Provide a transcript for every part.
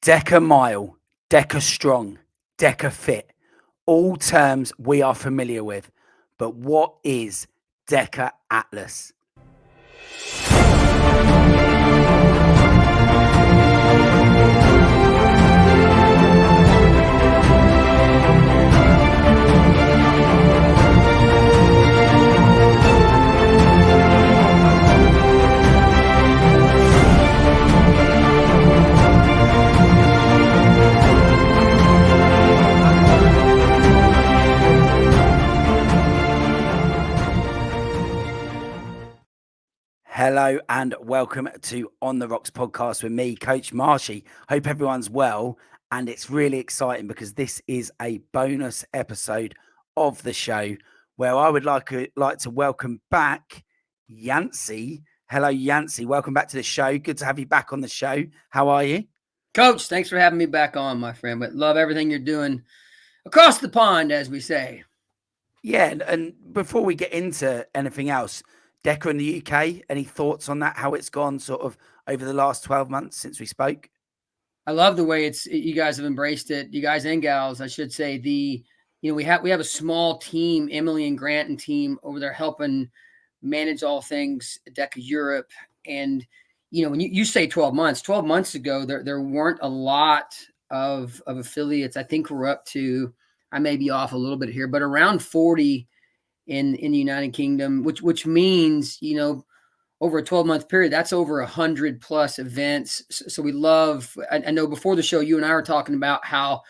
DEKA MILE, DEKA STRONG, DEKA FIT, all terms we are familiar with, but what is DEKA Atlas? Hello and welcome to On the Rocks podcast with me, Coach Marshy. Hope everyone's well, and it's really exciting because this is a bonus episode of the show where I would like to welcome back Yancy. Hello, Yancy. Welcome back to the show. Good to have you back on the show. How are you? Coach, thanks for having me back on, my friend. But love everything you're doing across the pond, as we say. Yeah, and before we get into anything else, DEKA in the UK, any thoughts on that, how it's gone sort of over the last 12 months since we spoke? I love the way you guys have embraced it, you guys and gals, I should say. We have a small team, Emily and Grant and team over there helping manage all things DEKA Europe. And, when you say 12 months ago, there weren't a lot of affiliates. I think we're up to, I may be off a little bit here, but around 40 in the United Kingdom, which means, over a 12-month period, that's over 100 plus events. So we love, I know before the show, you and I were talking about how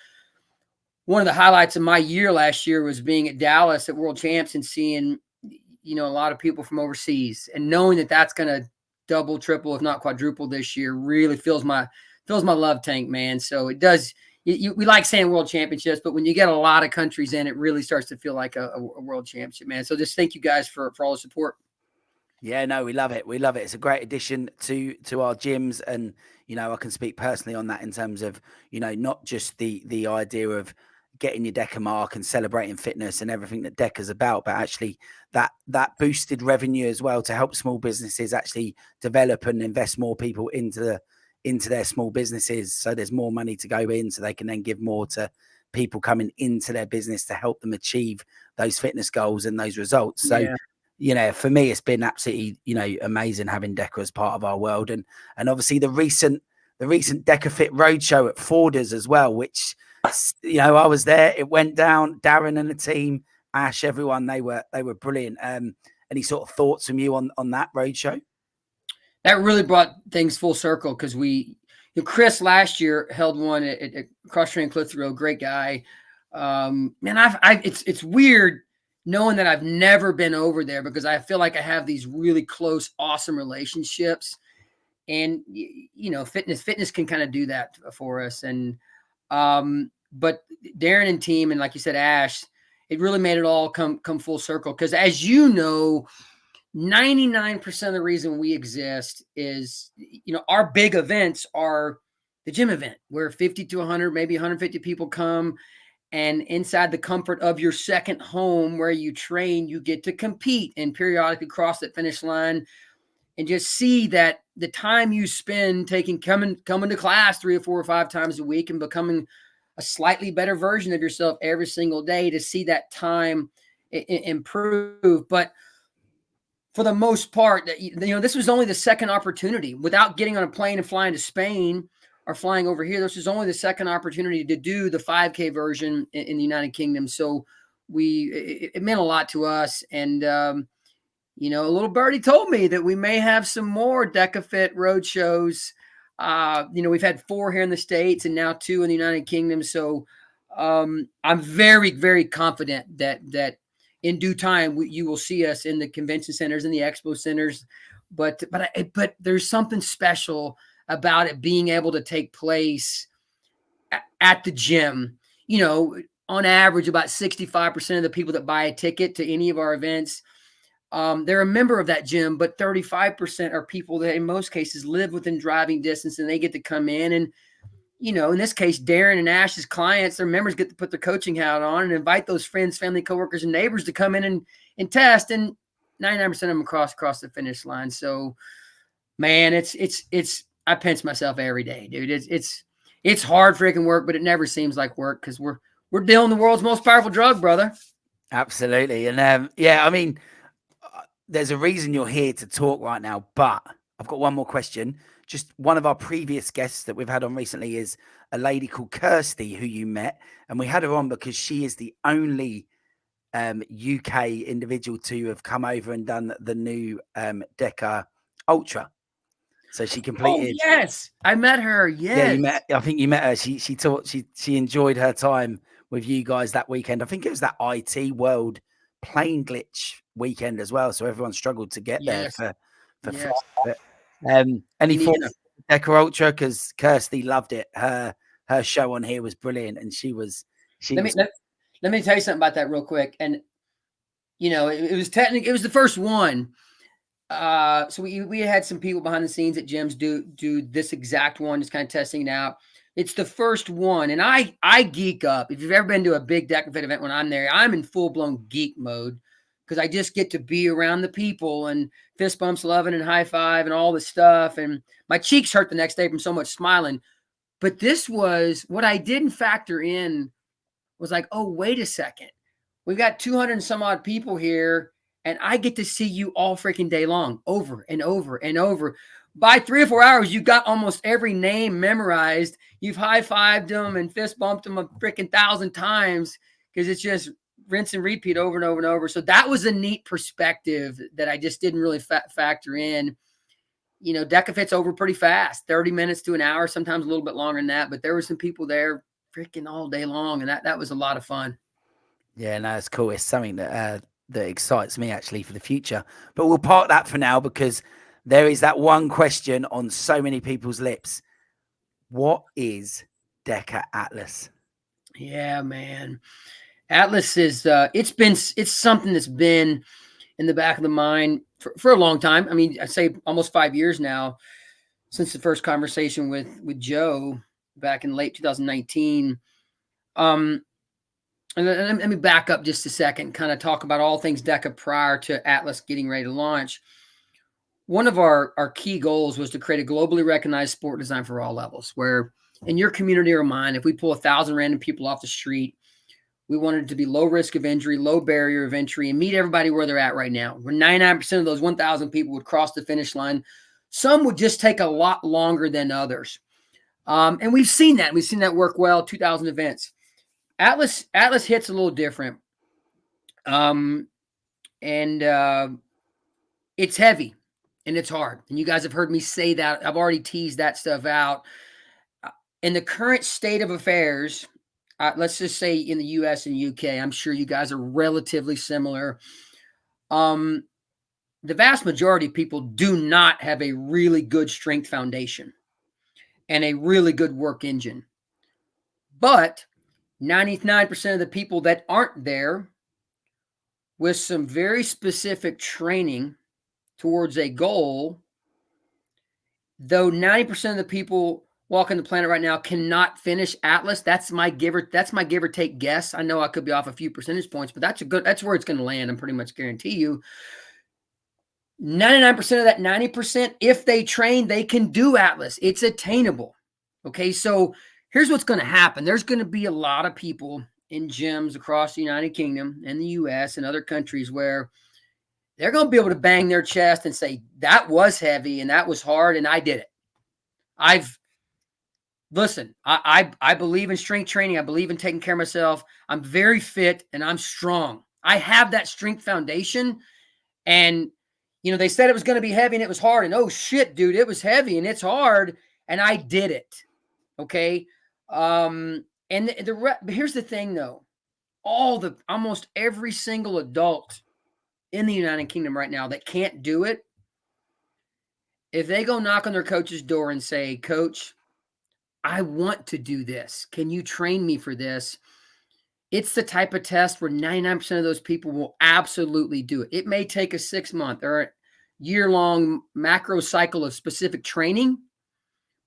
one of the highlights of my year last year was being at Dallas at World Champs and seeing, a lot of people from overseas, and knowing that that's going to double, triple, if not quadruple this year really fills my love tank, man. So it does. We like saying world championships, but when you get a lot of countries in, it really starts to feel like a world championship, man. So just thank you guys for all the support. Yeah, no, we love it. We love it. It's a great addition to our gyms. And, I can speak personally on that in terms of, not just the idea of getting your DEKA mark and celebrating fitness and everything that DEKA's about, but actually that boosted revenue as well to help small businesses actually develop and invest more people into their small businesses, so there's more money to go in, so they can then give more to people coming into their business to help them achieve those fitness goals and those results. So, for me, it's been absolutely, amazing having DEKA as part of our world, and obviously the recent DEKA FIT roadshow at Forders as well, which, I was there. It went down. Darren and the team, Ash, everyone, they were brilliant. Any sort of thoughts from you on that roadshow? That really brought things full circle because Chris last year held one at Cross Training Clitheroe, great guy. Man, it's weird knowing that I've never been over there because I feel like I have these really close, awesome relationships, and fitness can kind of do that for us. And but Darren and team, and like you said, Ash, it really made it all come full circle because, as 99% of the reason we exist is, our big events are the gym event where 50 to 100, maybe 150 people come, and inside the comfort of your second home where you train, you get to compete and periodically cross that finish line and just see that the time you spend coming to class 3 or 4 or 5 times a week and becoming a slightly better version of yourself every single day, to see that time improve. But for the most part, this was only the second opportunity. Without getting on a plane and flying to Spain or flying over here, this was only the second opportunity to do the 5K version in the United Kingdom. So it meant a lot to us. And, a little birdie told me that we may have some more DEKA FIT road shows. We've had 4 here in the States and now 2 in the United Kingdom. So I'm very, very confident that in due time, you will see us in the convention centers and the expo centers, but there's something special about it being able to take place at the gym. On average, about 65% of the people that buy a ticket to any of our events, they're a member of that gym, but 35% are people that in most cases live within driving distance, and they get to come in and, in this case, Darren and Ash's clients, their members get to put their coaching hat on and invite those friends, family, coworkers, and neighbors to come in and test. And 99% of them cross the finish line. So, man, it's I pinch myself every day, dude. It's hard freaking work, but it never seems like work because we're dealing the world's most powerful drug, brother. Absolutely. And yeah, I mean, there's a reason you're here to talk right now, but I've got one more question. Just one of our previous guests that we've had on recently is a lady called Kirsty, who you met, and we had her on because she is the only UK individual to have come over and done the new DEKA Ultra. So she Oh, completed. yes. I met her. Yeah, you Yes. met. I think you met her. She taught. She enjoyed her time with you guys that weekend. I think it was that IT World plane glitch weekend as well. So everyone struggled to get there Yes. for Yes. flight. Any Me thoughts either. on DEKA Ultra? Because Kirsty loved it. Her show on here was brilliant, and she was Let me tell you something about that real quick. And it was technically, it was the first one. So we had some people behind the scenes at gyms do this exact one, just kind of testing it out. It's the first one, and I geek up. If you've ever been to a big DEKA FIT event when I'm there, I'm in full blown geek mode because I just get to be around the people and fist bumps, loving, and high five, and all the stuff. And my cheeks hurt the next day from so much smiling. But this was what I didn't factor in was like, oh, wait a second. We've got 200 and some odd people here, and I get to see you all freaking day long, over and over and over. By 3 or 4 hours, you got almost every name memorized. You've high-fived them and fist bumped them a freaking 1,000 times because it's just rinse and repeat over and over and over. So that was a neat perspective that I just didn't really factor in. DEKA FIT's over pretty fast, 30 minutes to an hour, sometimes a little bit longer than that. But there were some people there freaking all day long, and that was a lot of fun. Yeah, no, it's cool. It's something that excites me actually for the future. But we'll park that for now because there is that one question on so many people's lips. What is DEKA Atlas? Yeah, man. Atlas is it's something that's been in the back of the mind for a long time. I mean, I say almost 5 years now since the first conversation with Joe back in late 2019. And let me back up just a second, kind of talk about all things DEKA prior to Atlas getting ready to launch. One of our key goals was to create a globally recognized sport design for all levels, where in your community or mine, if we pull 1,000 random people off the street, we wanted it to be low risk of injury, low barrier of entry, and meet everybody where they're at right now. Where 99% of those 1,000 people would cross the finish line. Some would just take a lot longer than others. And we've seen that. We've seen that work well, 2,000 events. Atlas hits a little different. And it's heavy and it's hard. And you guys have heard me say that. I've already teased that stuff out. In the current state of affairs, let's just say in the US and UK, I'm sure you guys are relatively similar. The vast majority of people do not have a really good strength foundation and a really good work engine. But 99% of the people that aren't there with some very specific training towards a goal, though 90% of the people walking the planet right now cannot finish Atlas. That's my give or take guess. I know I could be off a few percentage points, but that's where it's going to land. I'm pretty much guarantee you. 99% of that 90%, if they train, they can do Atlas. It's attainable. Okay, so here's what's going to happen. There's going to be a lot of people in gyms across the United Kingdom and the US and other countries where they're going to be able to bang their chest and say, that was heavy and that was hard and I did it. I believe in strength training. I believe in taking care of myself. I'm very fit and I'm strong. I have that strength foundation. And, they said it was going to be heavy and it was hard. And oh shit, dude, it was heavy and it's hard. And I did it. Okay. And here's the thing though, almost every single adult in the United Kingdom right now that can't do it, if they go knock on their coach's door and say, Coach, I want to do this. Can you train me for this? It's the type of test where 99% of those people will absolutely do it. It may take a 6-month or a year-long macro cycle of specific training,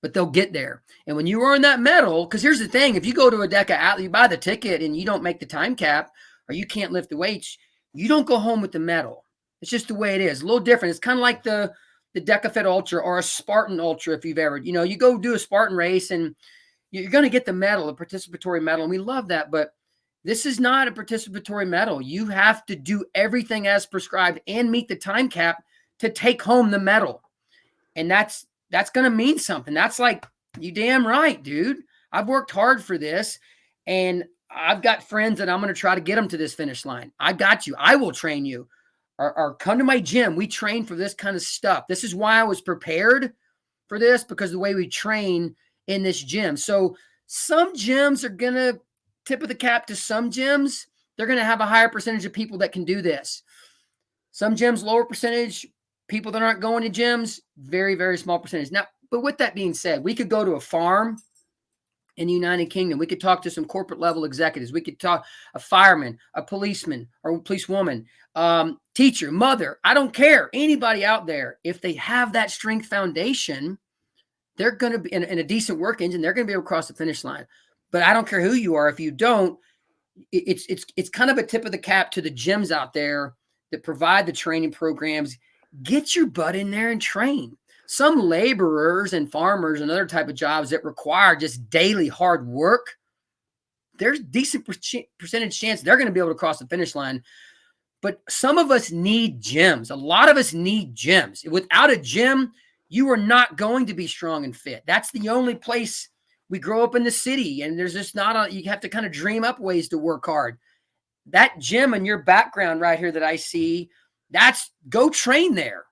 but they'll get there. And when you earn that medal, because here's the thing, if you go to a DEKA Atlas, you buy the ticket and you don't make the time cap or you can't lift the weights, you don't go home with the medal. It's just the way it is. A little different. It's kind of like the DEKA FIT Ultra or a Spartan Ultra if you've ever, you go do a Spartan race and you're going to get the medal, a participatory medal. And we love that. But this is not a participatory medal. You have to do everything as prescribed and meet the time cap to take home the medal. And that's going to mean something. That's like, you damn right, dude. I've worked hard for this, and I've got friends that I'm going to try to get them to this finish line. I got you. I will train you. Or come to my gym. We train for this kind of stuff. This is why I was prepared for this, because of the way we train in this gym. So some gyms are going to tip of the cap to some gyms. They're going to have a higher percentage of people that can do this. Some gyms, lower percentage. People that aren't going to gyms, very, very small percentage. Now, but with that being said, we could go to a farm in the United Kingdom. We could talk to some corporate level executives. We could talk a fireman, a policeman, or a policewoman, teacher, mother. I don't care. Anybody out there, if they have that strength foundation, they're going to be in a decent work engine. They're going to be able to cross the finish line. But I don't care who you are. If you don't, it's kind of a tip of the cap to the gyms out there that provide the training programs. Get your butt in there and train. Some laborers and farmers and other type of jobs that require just daily hard work, there's decent percentage chance they're going to be able to cross the finish line. But some of us need gyms. A lot of us need gyms. Without a gym, you are not going to be strong and fit. That's the only place. We grow up in the city, and there's just you have to kind of dream up ways to work hard. That gym in your background right here that I see, go train there.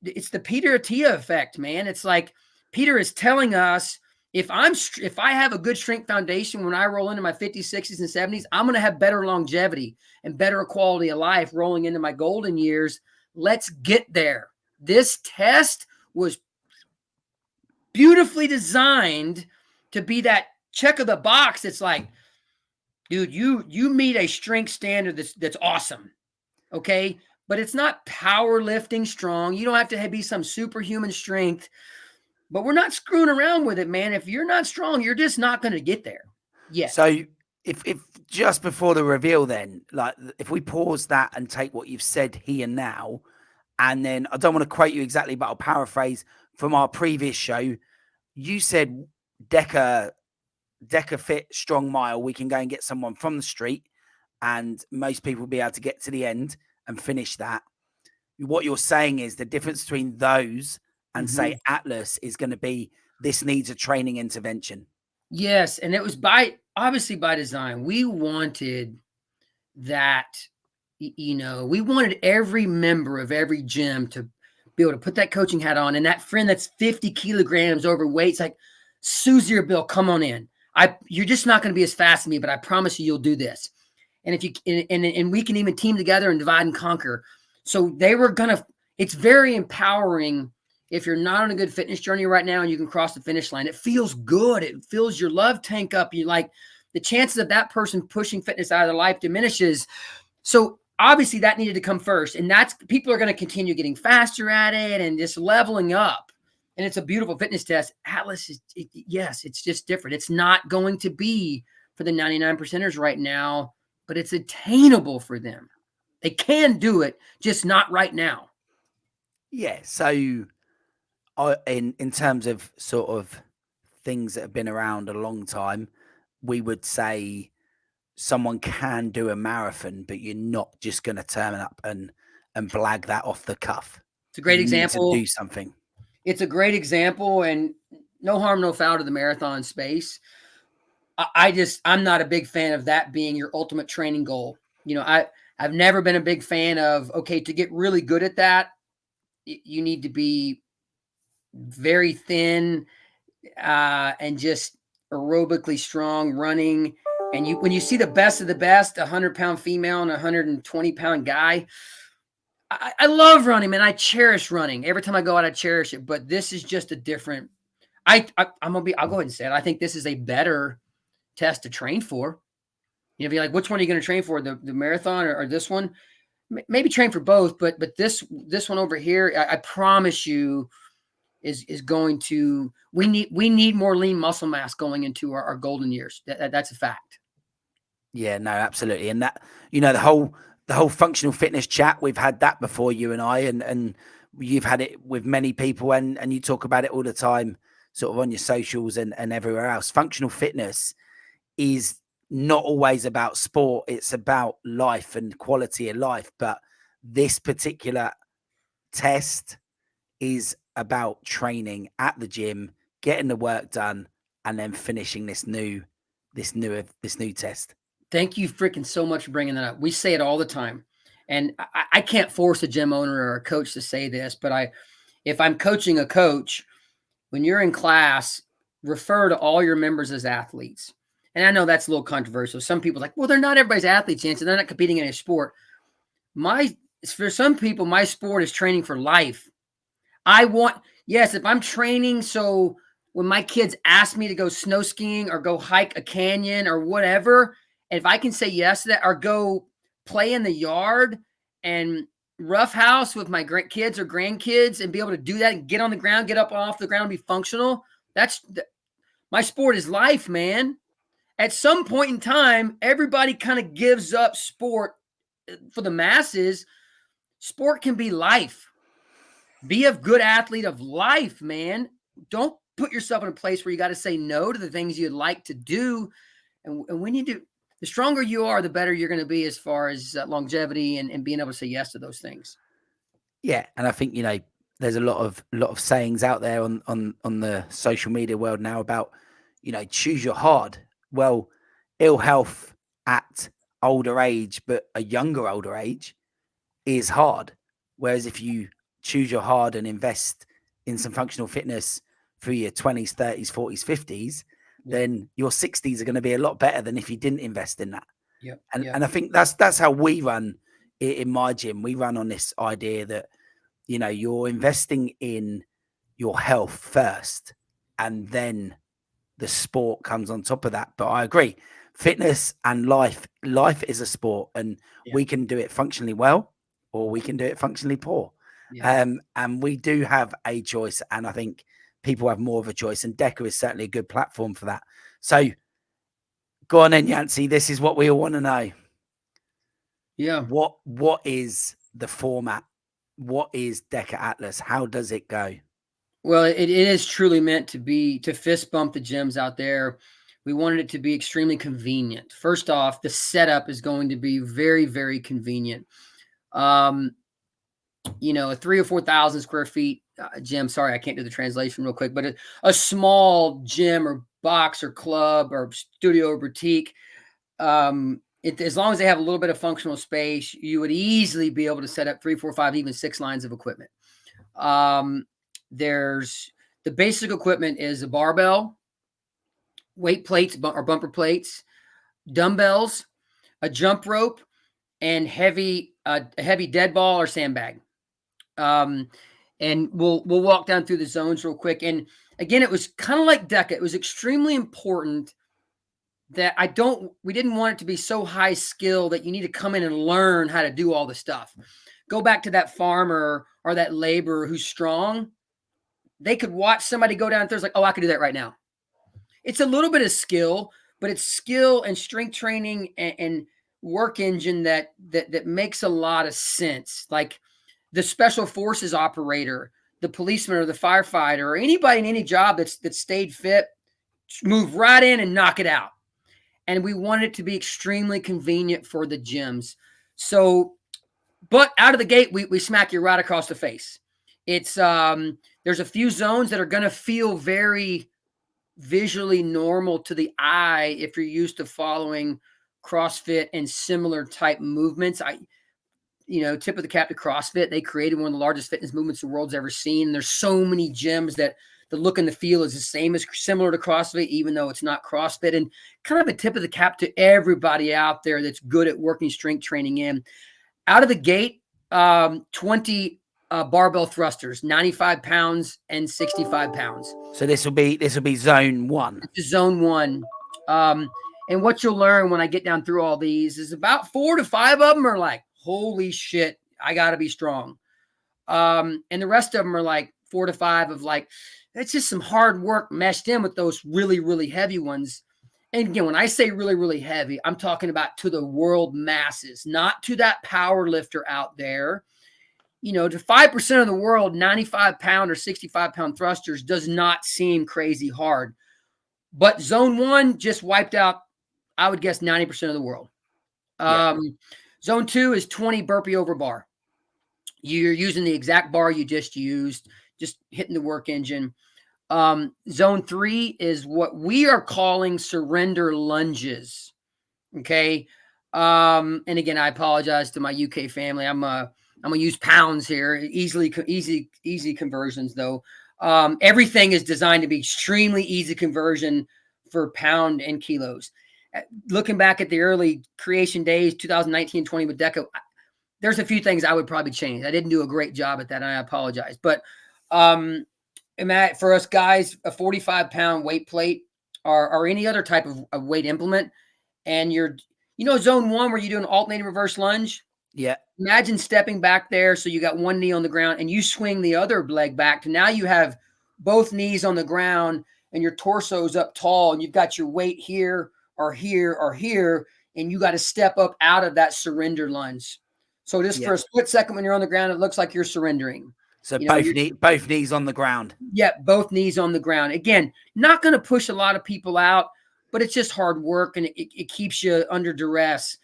It's the Peter Attia effect, man. It's like Peter is telling us, if I have a good strength foundation when I roll into my 50s, 60s, and 70s, I'm going to have better longevity and better quality of life rolling into my golden years. Let's get there. This test was beautifully designed to be that check of the box. It's like, dude, you meet a strength standard that's awesome. Okay. But it's not powerlifting strong. You don't have to be some superhuman strength, but we're not screwing around with it, man. If you're not strong, you're just not going to get there. Yeah. So if just before the reveal, then, like, if we pause that and take what you've said here now, and then I don't want to quote you exactly, but I'll paraphrase from our previous show. You said DEKA Fit Strong Mile. We can go and get someone from the street, and most people will be able to get to the end and finish that. What you're saying is the difference between those and say Atlas is going to be, this needs a training intervention. Yes. And it was obviously by design. We wanted that, we wanted every member of every gym to be able to put that coaching hat on, and that friend that's 50 kilograms overweight, it's like, Susie or Bill, come on in. You're just not going to be as fast as me, but I promise you'll do this. And if you and we can even team together and divide and conquer. So they were it's very empowering if you're not on a good fitness journey right now and you can cross the finish line. It feels good. It fills your love tank up. You like the chances of that person pushing fitness out of their life diminishes. So obviously that needed to come first. And people are going to continue getting faster at it and just leveling up. And it's a beautiful fitness test. Atlas yes, it's just different. It's not going to be for the 99 percenters right now, but it's attainable for them. They can do it, just not right now. Yeah. So in terms of sort of things that have been around a long time, we would say someone can do a marathon, but you're not just going to turn up and blag that off the cuff. It's a great example. To do something. It's a great example, and no harm, no foul to the marathon space. I'm not a big fan of that being your ultimate training goal. I've never been a big fan of, okay, to get really good at that, you need to be very thin and just aerobically strong running. And when you see the best of the best, 100-pound female and 120-pound guy, I love running, man. I cherish running. Every time I go out, I cherish it. But this is just a different. I'll go ahead and say it. I think this is a better test to train for. If you're like, which one are you going to train for? The marathon or this one? Maybe train for both, but this one over here, I promise you, is going to. We need more lean muscle mass going into our golden years. That's a fact. Yeah, no, absolutely, and that the whole functional fitness chat, we've had that before, you and I, and you've had it with many people, and you talk about it all the time. sort of on your socials and everywhere else, functional fitness is not always about sport. It's about life and quality of life. But this particular test is about training at the gym, getting the work done, and then finishing this new test. Thank you freaking so much for bringing that up. We say it all the time. And I can't force a gym owner or a coach to say this, but if I'm coaching a coach, when you're in class, refer to all your members as athletes. And I know that's a little controversial. Some people are like, well, they're not everybody's athletes, Yancy. They're not competing in a sport. For some people, my sport is training for life. Yes, if I'm training, so when my kids ask me to go snow skiing or go hike a canyon or whatever, and if I can say yes to that, or go play in the yard and roughhouse with my kids or grandkids and be able to do that and get on the ground, get up off the ground, be functional. My sport is life, man. At some point in time, everybody kind of gives up sport for the masses. Sport can be life. Be a good athlete of life, man. Don't put yourself in a place where you got to say no to the things you'd like to do. And we need to, the stronger you are, the better you're going to be as far as longevity and being able to say yes to those things. Yeah. And I think, there's a lot of sayings out there on the social media world now about, choose your hard. Well, ill health at older age, but a younger older age is hard. Whereas if you choose your hard and invest in some functional fitness through your 20s, 30s, 40s, 50s, then your 60s are going to be a lot better than if you didn't invest in that. Yep. And I think that's how we run in my gym. We run on this idea that, you're investing in your health first, and then the sport comes on top of that. But I agree, fitness and life is a sport, and we can do it functionally well, or we can do it functionally poor. And we do have a choice, and I think people have more of a choice, and DEKA is certainly a good platform for that. So go on then, Yancy. This is what we all want to know. Yeah. What is the format? What is DEKA Atlas? How does it go? Well, it is truly meant to fist bump the gyms out there. We wanted it to be extremely convenient. First off, the setup is going to be very, very convenient. A 3,000 or 4,000 square feet gym. Sorry, I can't do the translation real quick, but a small gym or box or club or studio or boutique. As long as they have a little bit of functional space, you would easily be able to set up 3, 4, 5, even 6 lines of equipment. There's the basic equipment is a barbell, weight plates or bumper plates, dumbbells, a jump rope, and a heavy dead ball or sandbag. And we'll walk down through the zones real quick. And again, it was kind of like DEKA. It was extremely important that we didn't want it to be so high skill that you need to come in and learn how to do all the stuff. Go back to that farmer or that laborer who's strong. They could watch somebody go down there. It's like, oh, I could do that right now. It's a little bit of skill, but it's skill and strength training and work engine that makes a lot of sense. Like the special forces operator, the policeman or the firefighter, or anybody in any job that stayed fit, move right in and knock it out. And we wanted it to be extremely convenient for the gyms. So, but out of the gate, we smack you right across the face. It's there's a few zones that are going to feel very visually normal to the eye if you're used to following CrossFit and similar type movements. Tip of the cap to CrossFit. They created one of the largest fitness movements the world's ever seen. There's so many gyms that the look and the feel is the same as similar to CrossFit, even though it's not CrossFit. And kind of a tip of the cap to everybody out there that's good at working strength training in. Out of the gate, 20 barbell thrusters, 95 pounds and 65 pounds. So this will be zone 1. It's zone 1. And what you'll learn when I get down through all these is about 4 to 5 of them are like, holy shit, I got to be strong. And the rest of them are like 4 to 5 of like, it's just some hard work meshed in with those really, really heavy ones. And again, when I say really, really heavy, I'm talking about to the world masses, not to that power lifter out there. to 5% of the world, 95-pound or 65-pound thrusters does not seem crazy hard. But zone 1 just wiped out, I would guess, 90% of the world. Zone 2 is 20 burpee over bar. You're using the exact bar you just used, just hitting the work engine. Zone 3 is what we are calling surrender lunges. Okay. And again, I apologize to my UK family. I'm gonna use pounds here. Easy conversions though. Everything is designed to be extremely easy conversion for pound and kilos. Looking back at the early creation days, 2019, 20 with DEKA, there's a few things I would probably change. I didn't do a great job at that, and I apologize. But for us guys, a 45-pound weight plate or any other type of weight implement, and zone 1 where you do an alternating reverse lunge. Yeah. Imagine stepping back there. So you got one knee on the ground and you swing the other leg back to now you have both knees on the ground and your torso's up tall and you've got your weight here or here or here. And you got to step up out of that surrender lunge. So just for a split second when you're on the ground, it looks like you're surrendering. So both knees on the ground. Yeah, both knees on the ground. Again, not going to push a lot of people out, but it's just hard work and it keeps you under duress.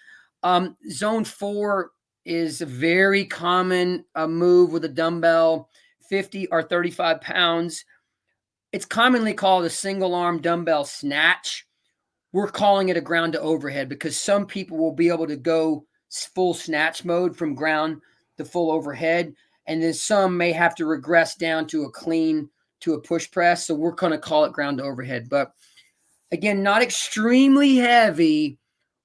Zone 4 is a very common move with a dumbbell, 50 or 35 pounds. It's commonly called a single arm dumbbell snatch. We're calling it a ground to overhead because some people will be able to go full snatch mode from ground to full overhead. And then some may have to regress down to a clean, to a push press. So we're going to call it ground to overhead. But again, not extremely heavy,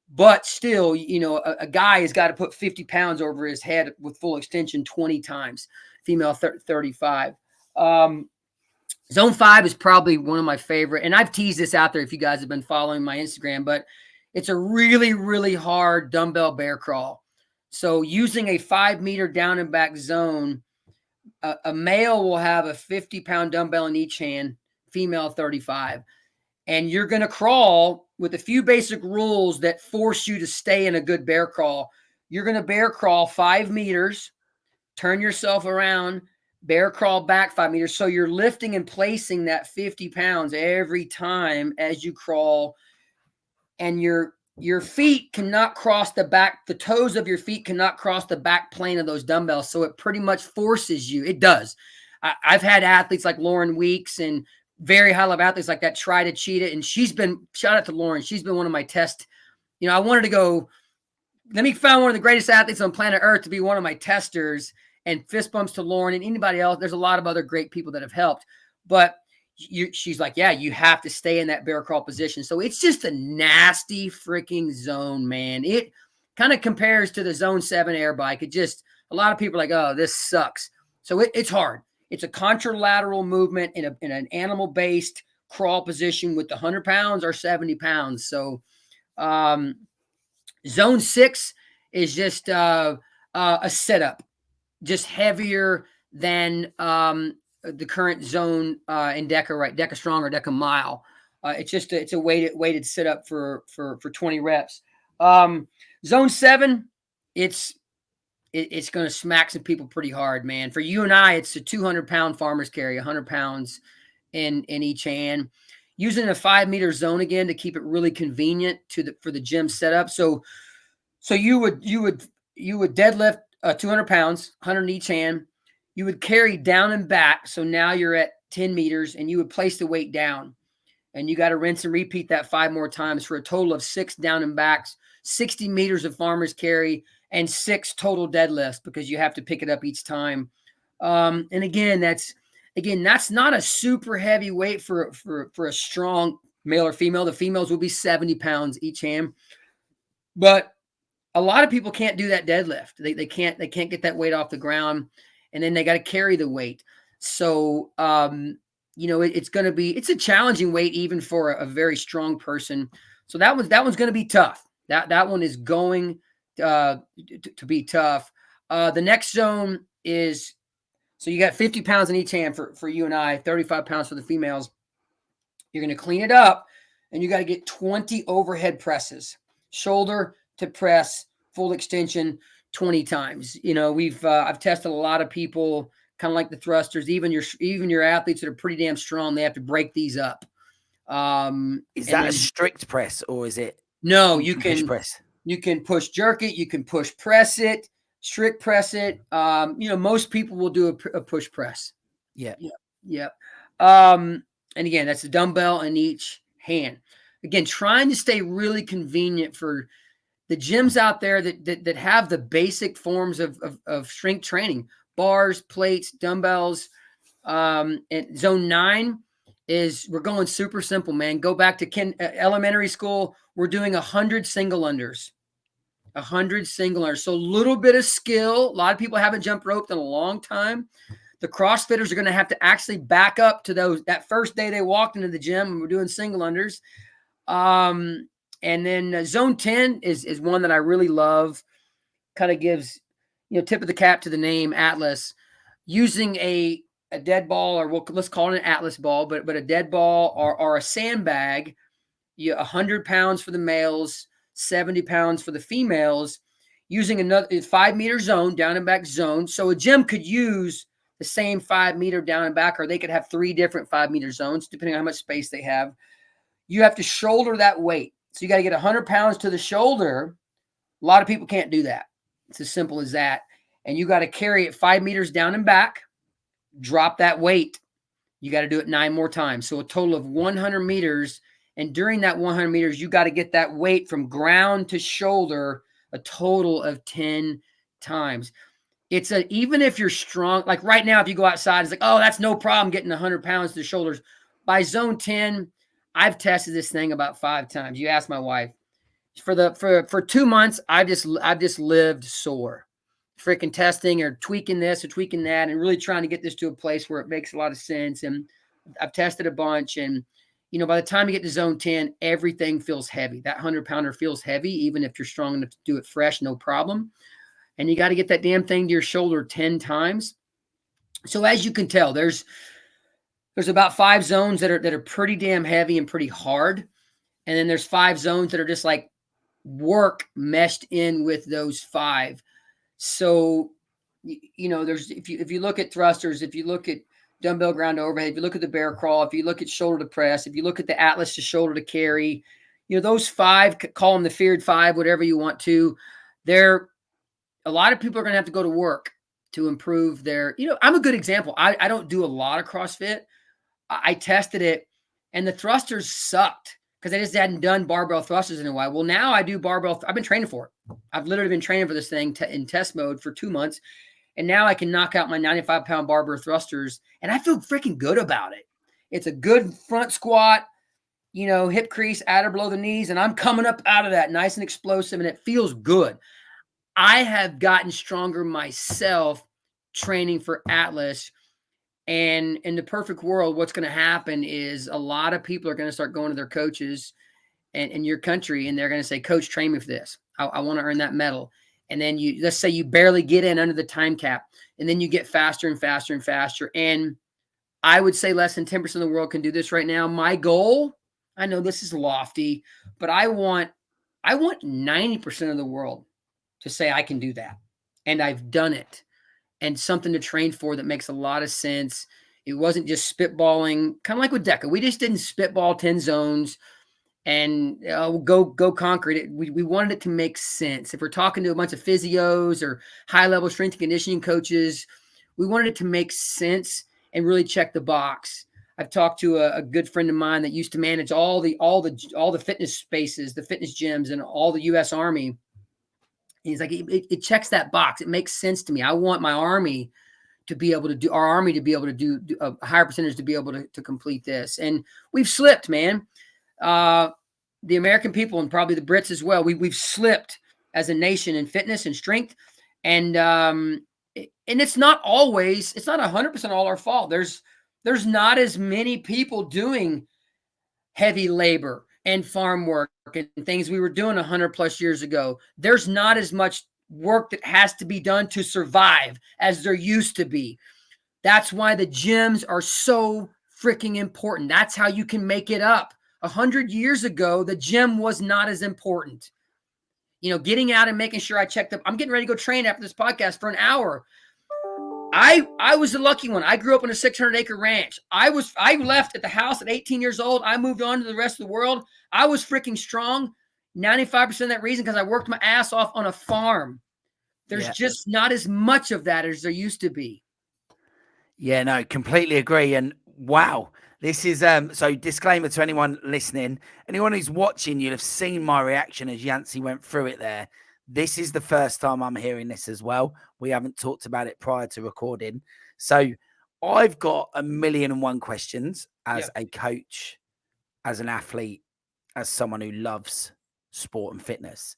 but still, a guy has got to put 50 pounds over his head with full extension 20 times, female 35. Zone 5 is probably one of my favorite. And I've teased this out there if you guys have been following my Instagram, but it's a really, really hard dumbbell bear crawl. So using a 5-meter down and back zone, a male will have a 50-pound dumbbell in each hand, female 35. And you're going to crawl with a few basic rules that force you to stay in a good bear crawl. You're going to bear crawl 5 meters, turn yourself around, bear crawl back 5 meters. So you're lifting and placing that 50 pounds every time as you crawl. And your feet cannot cross the back. The toes of your feet cannot cross the back plane of those dumbbells. So it pretty much forces you. It does. I've had athletes like Lauren Weeks and very high level athletes like that try to cheat it. And shout out to Lauren. She's been one of my tests. I wanted to go, let me find one of the greatest athletes on planet Earth to be one of my testers, and fist bumps to Lauren and anybody else. There's a lot of other great people that have helped, but she's like, yeah, you have to stay in that bear crawl position. So it's just a nasty freaking zone, man. It kind of compares to the zone 7 air bike. A lot of people are like, oh, this sucks. So it's hard. It's a contralateral movement in an animal-based crawl position with the 100 pounds or 70 pounds. So zone 6 is just a setup, just heavier than the current zone in DEKA, right? DEKA Strong or DEKA Mile. It's a weighted setup for 20 reps. Zone 7, it's going to smack some people pretty hard, man. For you and I, it's a 200-pound farmer's carry, 100 pounds in each hand. Using a 5-meter zone again to keep it really convenient for the gym setup. So you would deadlift 200 pounds, 100 in each hand. You would carry down and back. So now you're at 10 meters and you would place the weight down. And you got to rinse and repeat that 5 more times for a total of 6 down and backs, 60 meters of farmer's carry, and 6 total deadlifts because you have to pick it up each time. And again, that's not a super heavy weight for a strong male or female. The females will be 70 pounds each hand. But a lot of people can't do that deadlift. They can't get that weight off the ground. And then they got to carry the weight. So, it's a challenging weight even for a very strong person. So that one's going to be tough. That one is going to be tough. The next zone is, so you got 50 pounds in each hand for you and I, 35 pounds for the females. You're going to clean it up and you got to get 20 overhead presses, shoulder to press, full extension, 20 times. You know, I've tested a lot of people, kind of like the thrusters, even your athletes that are pretty damn strong, they have to break these up. Is that a strict press or is it? No, you push can press. You can push jerk it, you can push press it, strict press it. You know, most people will do a push press. Yeah. Yeah. And again, that's a dumbbell in each hand. Again, trying to stay really convenient for the gyms out there that have the basic forms of strength training: bars, plates, dumbbells. And zone 9 is, we're going super simple, man. Go back to elementary school. We're doing 100 single unders. 100 single unders. So a little bit of skill. A lot of people haven't jumped roped in a long time. The CrossFitters are going to have to actually back up to that first day they walked into the gym and we're doing single unders. And then zone 10 is one that I really love. Kind of gives, you know, tip of the cap to the name Atlas. Using a dead ball, or let's call it an Atlas ball, but a dead ball or a sandbag. 100 pounds for the males, 70 pounds for the females, using another 5-meter zone, down and back zone. So a gym could use the same 5-meter down and back, or they could have 3 different 5-meter zones, depending on how much space they have. You have to shoulder that weight. So you got to get 100 pounds to the shoulder. A lot of people can't do that. It's as simple as that. And you got to carry it 5 meters down and back, drop that weight. You got to do it 9 more times. So a total of 100 meters. And during that 100 meters, you got to get that weight from ground to shoulder a total of 10 times. Even if you're strong, like right now, if you go outside, it's like, oh, that's no problem getting 100 pounds to the shoulders. By zone 10, I've tested this thing about 5 times. You ask my wife. For 2 months, I've just lived sore, freaking testing or tweaking this or tweaking that, and really trying to get this to a place where it makes a lot of sense. And I've tested a bunch, and you know, by the time you get to zone 10, everything feels heavy. That 100-pounder feels heavy, even if you're strong enough to do it fresh, no problem. And you got to get that damn thing to your shoulder 10 times. So as you can tell, there's about 5 zones that are pretty damn heavy and pretty hard. And then there's 5 zones that are just like work meshed in with those 5. So, you know, if you look at thrusters, if you look at dumbbell ground overhead, if you look at the bear crawl, if you look at shoulder to press, if you look at the Atlas to shoulder to carry, you know, those 5, call them the feared 5, whatever you want to, a lot of people are going to have to go to work to improve their, you know, I'm a good example. I don't do a lot of CrossFit. I tested it and the thrusters sucked because I just hadn't done barbell thrusters in a while. Well, now I do barbell. I've been training for it. I've literally been training for this thing in test mode for 2 months. And now I can knock out my 95-pound barbell thrusters and I feel freaking good about it. It's a good front squat, you know, hip crease, adder below the knees. And I'm coming up out of that nice and explosive and it feels good. I have gotten stronger myself training for Atlas. And in the perfect world, what's going to happen is a lot of people are going to start going to their coaches in your country, and they're going to say, Coach, train me for this. I want to earn that medal. And then let's say you barely get in under the time cap, and then you get faster and faster and faster. And I would say less than 10% of the world can do this right now. My goal, I know this is lofty, but I want 90% of the world to say I can do that. And I've done it. And something to train for that makes a lot of sense. It wasn't just spitballing, kind of like with DEKA. We just didn't spitball 10 zones and go conquer it. We wanted it to make sense. If we're talking to a bunch of physios or high-level strength and conditioning coaches, we wanted it to make sense and really check the box. I've talked to a good friend of mine that used to manage all the fitness spaces, the fitness gyms, and all the U.S. Army. He's like, it checks that box. It makes sense to me. I want my army to be able to do, our army to be able to do a higher percentage to be able to complete this. And we've slipped, man. The American people and probably the Brits as well. We've slipped as a nation in fitness and strength. And it's not 100% all our fault. There's not as many people doing heavy labor and farm work and things we were doing 100 plus years ago. There's not as much work that has to be done to survive as there used to be. That's why the gyms are so freaking important. That's how you can make it up. 100 years ago, the gym was not as important. getting out and making sure I checked up. I'm getting ready to go train after this podcast for an hour. I was the lucky one. I grew up on a 600-acre ranch. I left at the house at 18 years old. I moved on to the rest of the world. I was freaking strong. 95% of that reason because I worked my ass off on a farm. There's just not as much of that as there used to be. Yeah, no, completely agree. And wow, this is so disclaimer to anyone listening, anyone who's watching, you'll have seen my reaction as Yancy went through it there. This is the first time I'm hearing this as well. We haven't talked about it prior to recording. So I've got 1,000,001 questions as a coach, as an athlete, as someone who loves sport and fitness.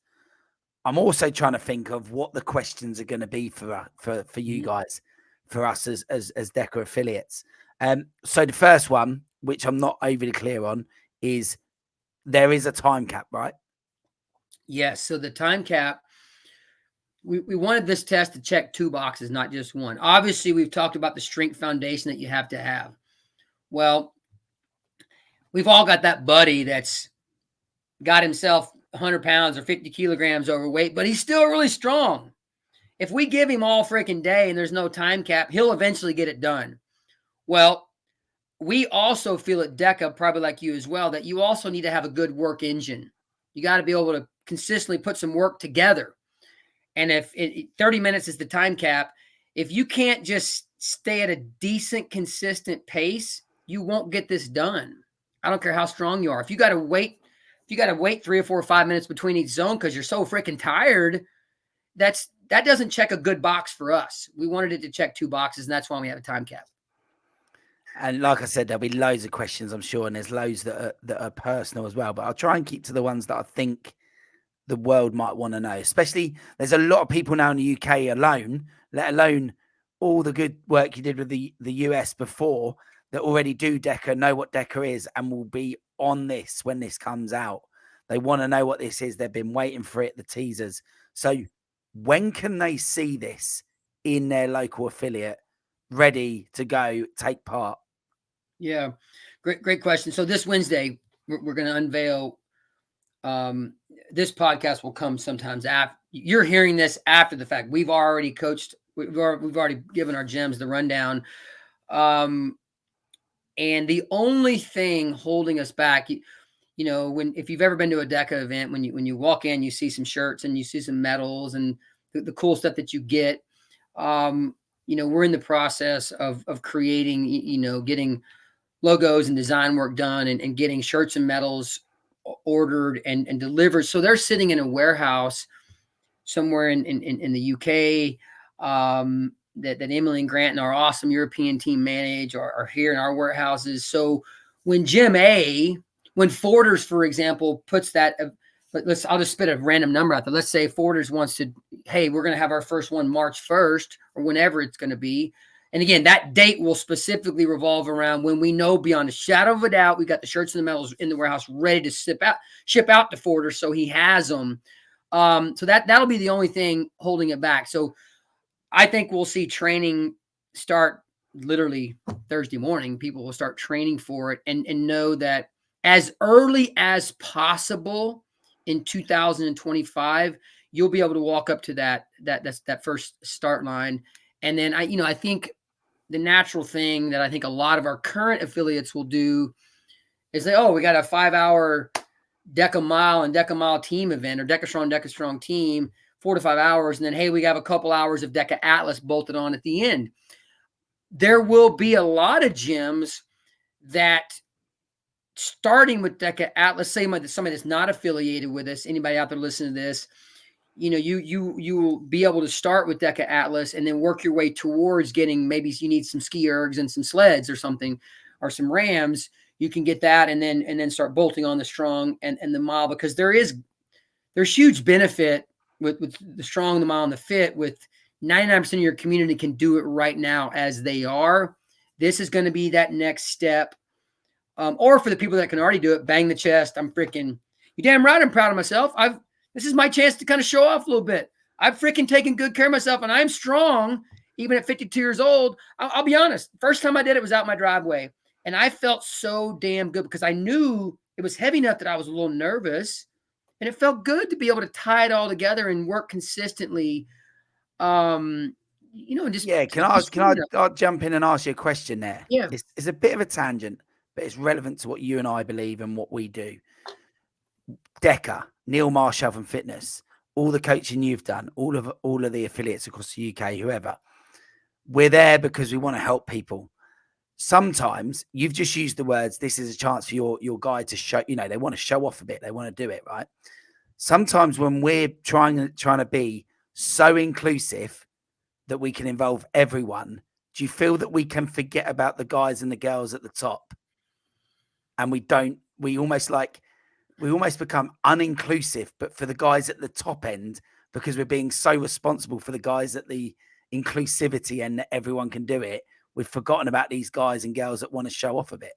I'm also trying to think of what the questions are going to be for you guys, for us as DEKA affiliates. So the first one, which I'm not overly clear on, is there is a time cap, right? Yes. So the time cap, we wanted this test to check 2 boxes, not just one. Obviously, we've talked about the strength foundation that you have to have. Well, we've all got that buddy that's got himself 100 pounds or 50 kilograms overweight, but he's still really strong. If we give him all freaking day and there's no time cap, he'll eventually get it done. Well, we also feel at DEKA, probably like you as well, that you also need to have a good work engine. You got to be able to consistently put some work together. And if 30 minutes is the time cap, if you can't just stay at a decent, consistent pace, you won't get this done. I don't care how strong you are. If you got to wait 3 or 4 or 5 minutes between each zone because you're so freaking tired, that doesn't check a good box for us. We wanted it to check 2 boxes, and that's why we have a time cap. And like I said, there'll be loads of questions, I'm sure, and there's loads that are personal as well. But I'll try and keep to the ones that I think the world might want to know. Especially, there's a lot of people now in the UK alone, let alone all the good work you did with the US before, that already do DEKA, know what DEKA is, and will be on this when this comes out. They want to know what this is. They've been waiting for it, the teasers. So when can they see this in their local affiliate, ready to go, take part? Yeah, great question. So this Wednesday, we're going to unveil. This podcast will come sometimes after you're hearing this after the fact. We've already coached. We've already given our gems the rundown. And the only thing holding us back, if you've ever been to a DEKA event, when you walk in, you see some shirts and you see some medals and the cool stuff that you get. We're in the process of creating, getting logos and design work done and getting shirts and medals ordered and delivered. So they're sitting in a warehouse somewhere in the UK that Emily and Grant and our awesome European team manage are here in our warehouses. So when when Forders, for example, puts that, I'll just spit a random number out there. Let's say Forders wants to, hey, we're going to have our first one March 1st or whenever it's going to be. And again, that date will specifically revolve around when we know beyond a shadow of a doubt, we got the shirts and the medals in the warehouse ready to ship out to Forders. So he has them. So that'll be the only thing holding it back. So I think we'll see training start literally Thursday morning. People will start training for it and know that as early as possible in 2025, you'll be able to walk up to that first start line. And then I think the natural thing that I think a lot of our current affiliates will do is we got a 5-hour DEKA Mile and DEKA Mile team event or DEKA Strong team, 4 to 5 hours. And then, hey, we have a couple hours of DEKA Atlas bolted on at the end. There will be a lot of gyms that starting with DEKA Atlas, say somebody that's not affiliated with us, anybody out there listening to this, you will be able to start with DEKA Atlas and then work your way towards getting, maybe you need some ski ergs and some sleds or something, or some rams. You can get that and then start bolting on the strong and the mile, because there's huge benefit with the strong, the mile, and the fit. With 99% of your community can do it right now as they are. This is going to be that next step. Or for the people that can already do it, bang the chest. You damn right, I'm proud of myself. This is my chance to kind of show off a little bit. I've freaking taken good care of myself, and I'm strong, even at 52 years old. I'll be honest. First time I did it was out my driveway, and I felt so damn good because I knew it was heavy enough that I was a little nervous, And it felt good to be able to tie it all together and work consistently. Just Yeah, I'll jump in and ask you a question there? Yeah. It's a bit of a tangent, but it's relevant to what you and I believe and what we do. DEKA, Neil Marsh Health and Fitness, all the coaching you've done, all of the affiliates across the UK, whoever, we're there because we want to help people. Sometimes you've just used the words, this is a chance for your guy to show, they want to show off a bit. They want to do it, right? Sometimes when we're trying to be so inclusive that we can involve everyone, do you feel that we can forget about the guys and the girls at the top? And we almost become uninclusive, but for the guys at the top end, because we're being so responsible for the guys at the inclusivity and that everyone can do it, we've forgotten about these guys and girls that want to show off a bit.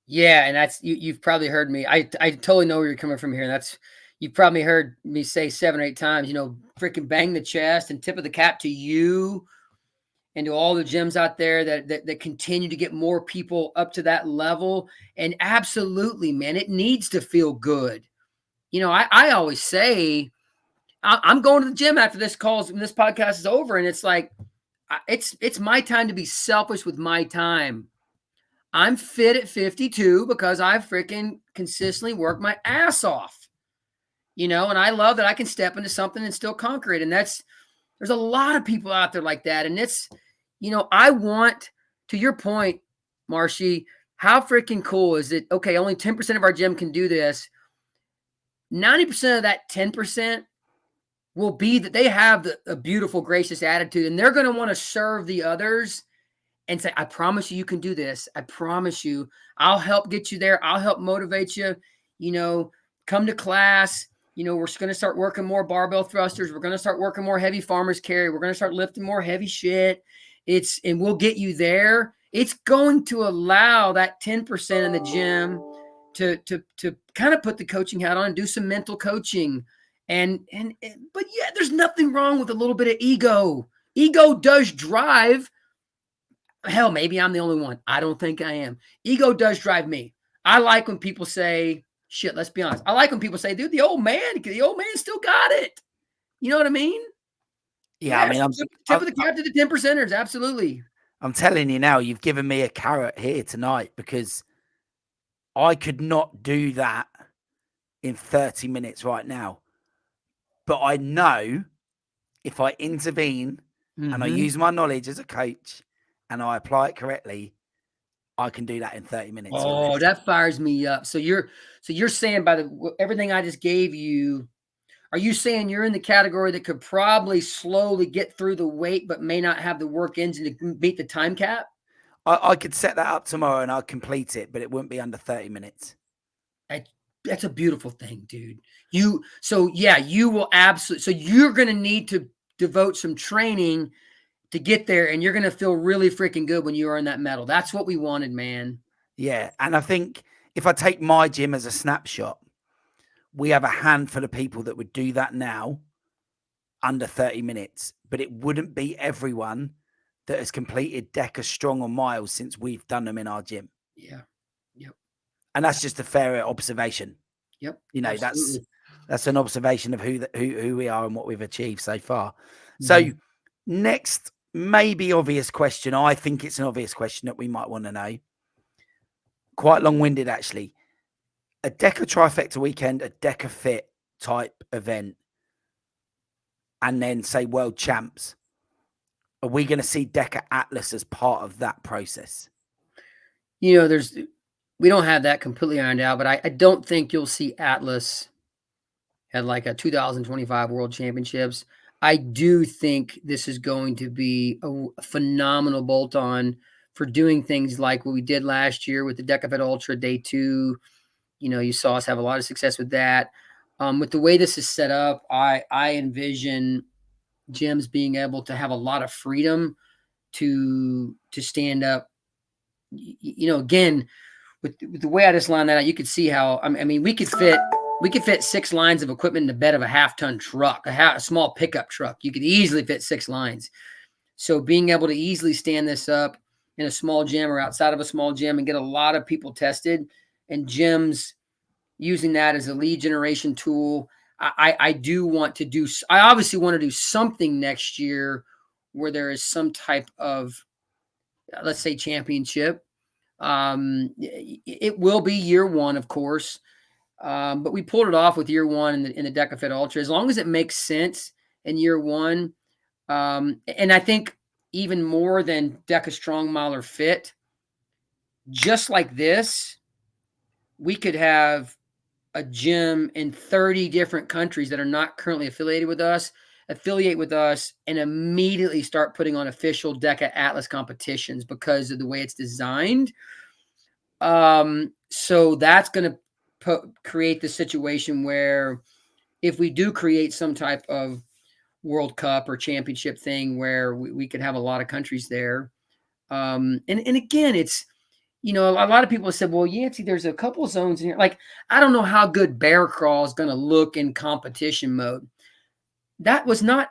Yeah, and that's you've probably heard me. I totally know where you're coming from here. And you've probably heard me say 7 or 8 times, freaking bang the chest and tip of the cap to you and to all the gyms out there that continue to get more people up to that level. And absolutely, man, it needs to feel good. I always say I'm going to the gym after this podcast is over, and it's like it's my time to be selfish with my time. I'm fit at 52 because I freaking consistently work my ass off, and I love that I can step into something and still conquer it. And there's a lot of people out there like that. And it's, I want, to your point, Marshy, how freaking cool is it? Okay, only 10% of our gym can do this. 90% of that 10% will be that they have a beautiful, gracious attitude, and they're going to want to serve the others and say, I promise you can do this. I promise you, I'll help get you there. I'll help motivate you. Come to class. We're going to start working more barbell thrusters. We're going to start working more heavy farmer's carry. We're going to start lifting more heavy shit. And we'll get you there. It's going to allow that 10% in the gym to kind of put the coaching hat on and do some mental coaching. But yeah, there's nothing wrong with a little bit of ego. Ego does drive. Hell, maybe I'm the only one. I don't think I am. Ego does drive me. I like when people say, shit, let's be honest. I like when people say, dude, the old man still got it. You know what I mean? Yeah, I mean, I'm tip of the cap to the 10%ers. Absolutely. I'm telling you now, you've given me a carrot here tonight, because I could not do that in 30 minutes right now. But I know if I intervene and I use my knowledge as a coach and I apply it correctly, I can do that in 30 minutes. Oh, that fires me up. So you're saying by everything I just gave you, are you saying you're in the category that could probably slowly get through the weight, but may not have the work engine to beat the time cap? I could set that up tomorrow and I'll complete it, but it wouldn't be under 30 minutes. That's a beautiful thing, dude. You will absolutely. So you're going to need to devote some training to get there, and you're going to feel really freaking good when you are in that medal. That's what we wanted, man. Yeah. And I think if I take my gym as a snapshot, we have a handful of people that would do that now under 30 minutes, but it wouldn't be everyone that has completed DEKA Strong or Miles since we've done them in our gym. Yeah. Yep. And that's just a fair observation. Yep. Absolutely. That's an observation of who we are and what we've achieved so far. So next, maybe obvious question. I think it's an obvious question that we might want to know. Quite long-winded, actually. A DEKA trifecta weekend, a DEKA FIT type event, and then say world champs. Are we going to see DEKA Atlas as part of that process? We don't have that completely ironed out, but I don't think you'll see Atlas at like a 2025 World Championships. I do think this is going to be a phenomenal bolt-on for doing things like what we did last year with the Deca Ultra Day 2. You saw us have a lot of success with that. With the way this is set up, I envision gyms being able to have a lot of freedom to stand up. Again, with the way I just lined that out, you could see how, I mean, we could fit 6 lines of equipment in the bed of a half-ton truck, a small pickup truck. You could easily fit 6 lines. So being able to easily stand this up in a small gym or outside of a small gym and get a lot of people tested, and gyms using that as a lead generation tool. I do want to do, I obviously want to do something next year where there is some type of, let's say, championship. It will be year one, of course. But we pulled it off with year one in the DEKA FIT Ultra, as long as it makes sense in year one. And I think even more than DEKA Strong, Mile, or Fit, just like this, we could have a gym in 30 different countries that are not currently affiliate with us, and immediately start putting on official DEKA Atlas competitions because of the way it's designed. So that's going to create the situation where if we do create some type of World Cup or championship thing where we could have a lot of countries there. And again, it's, a lot of people have said, well, Yancy, there's a couple zones in here. Like, I don't know how good bear crawl is going to look in competition mode. That was not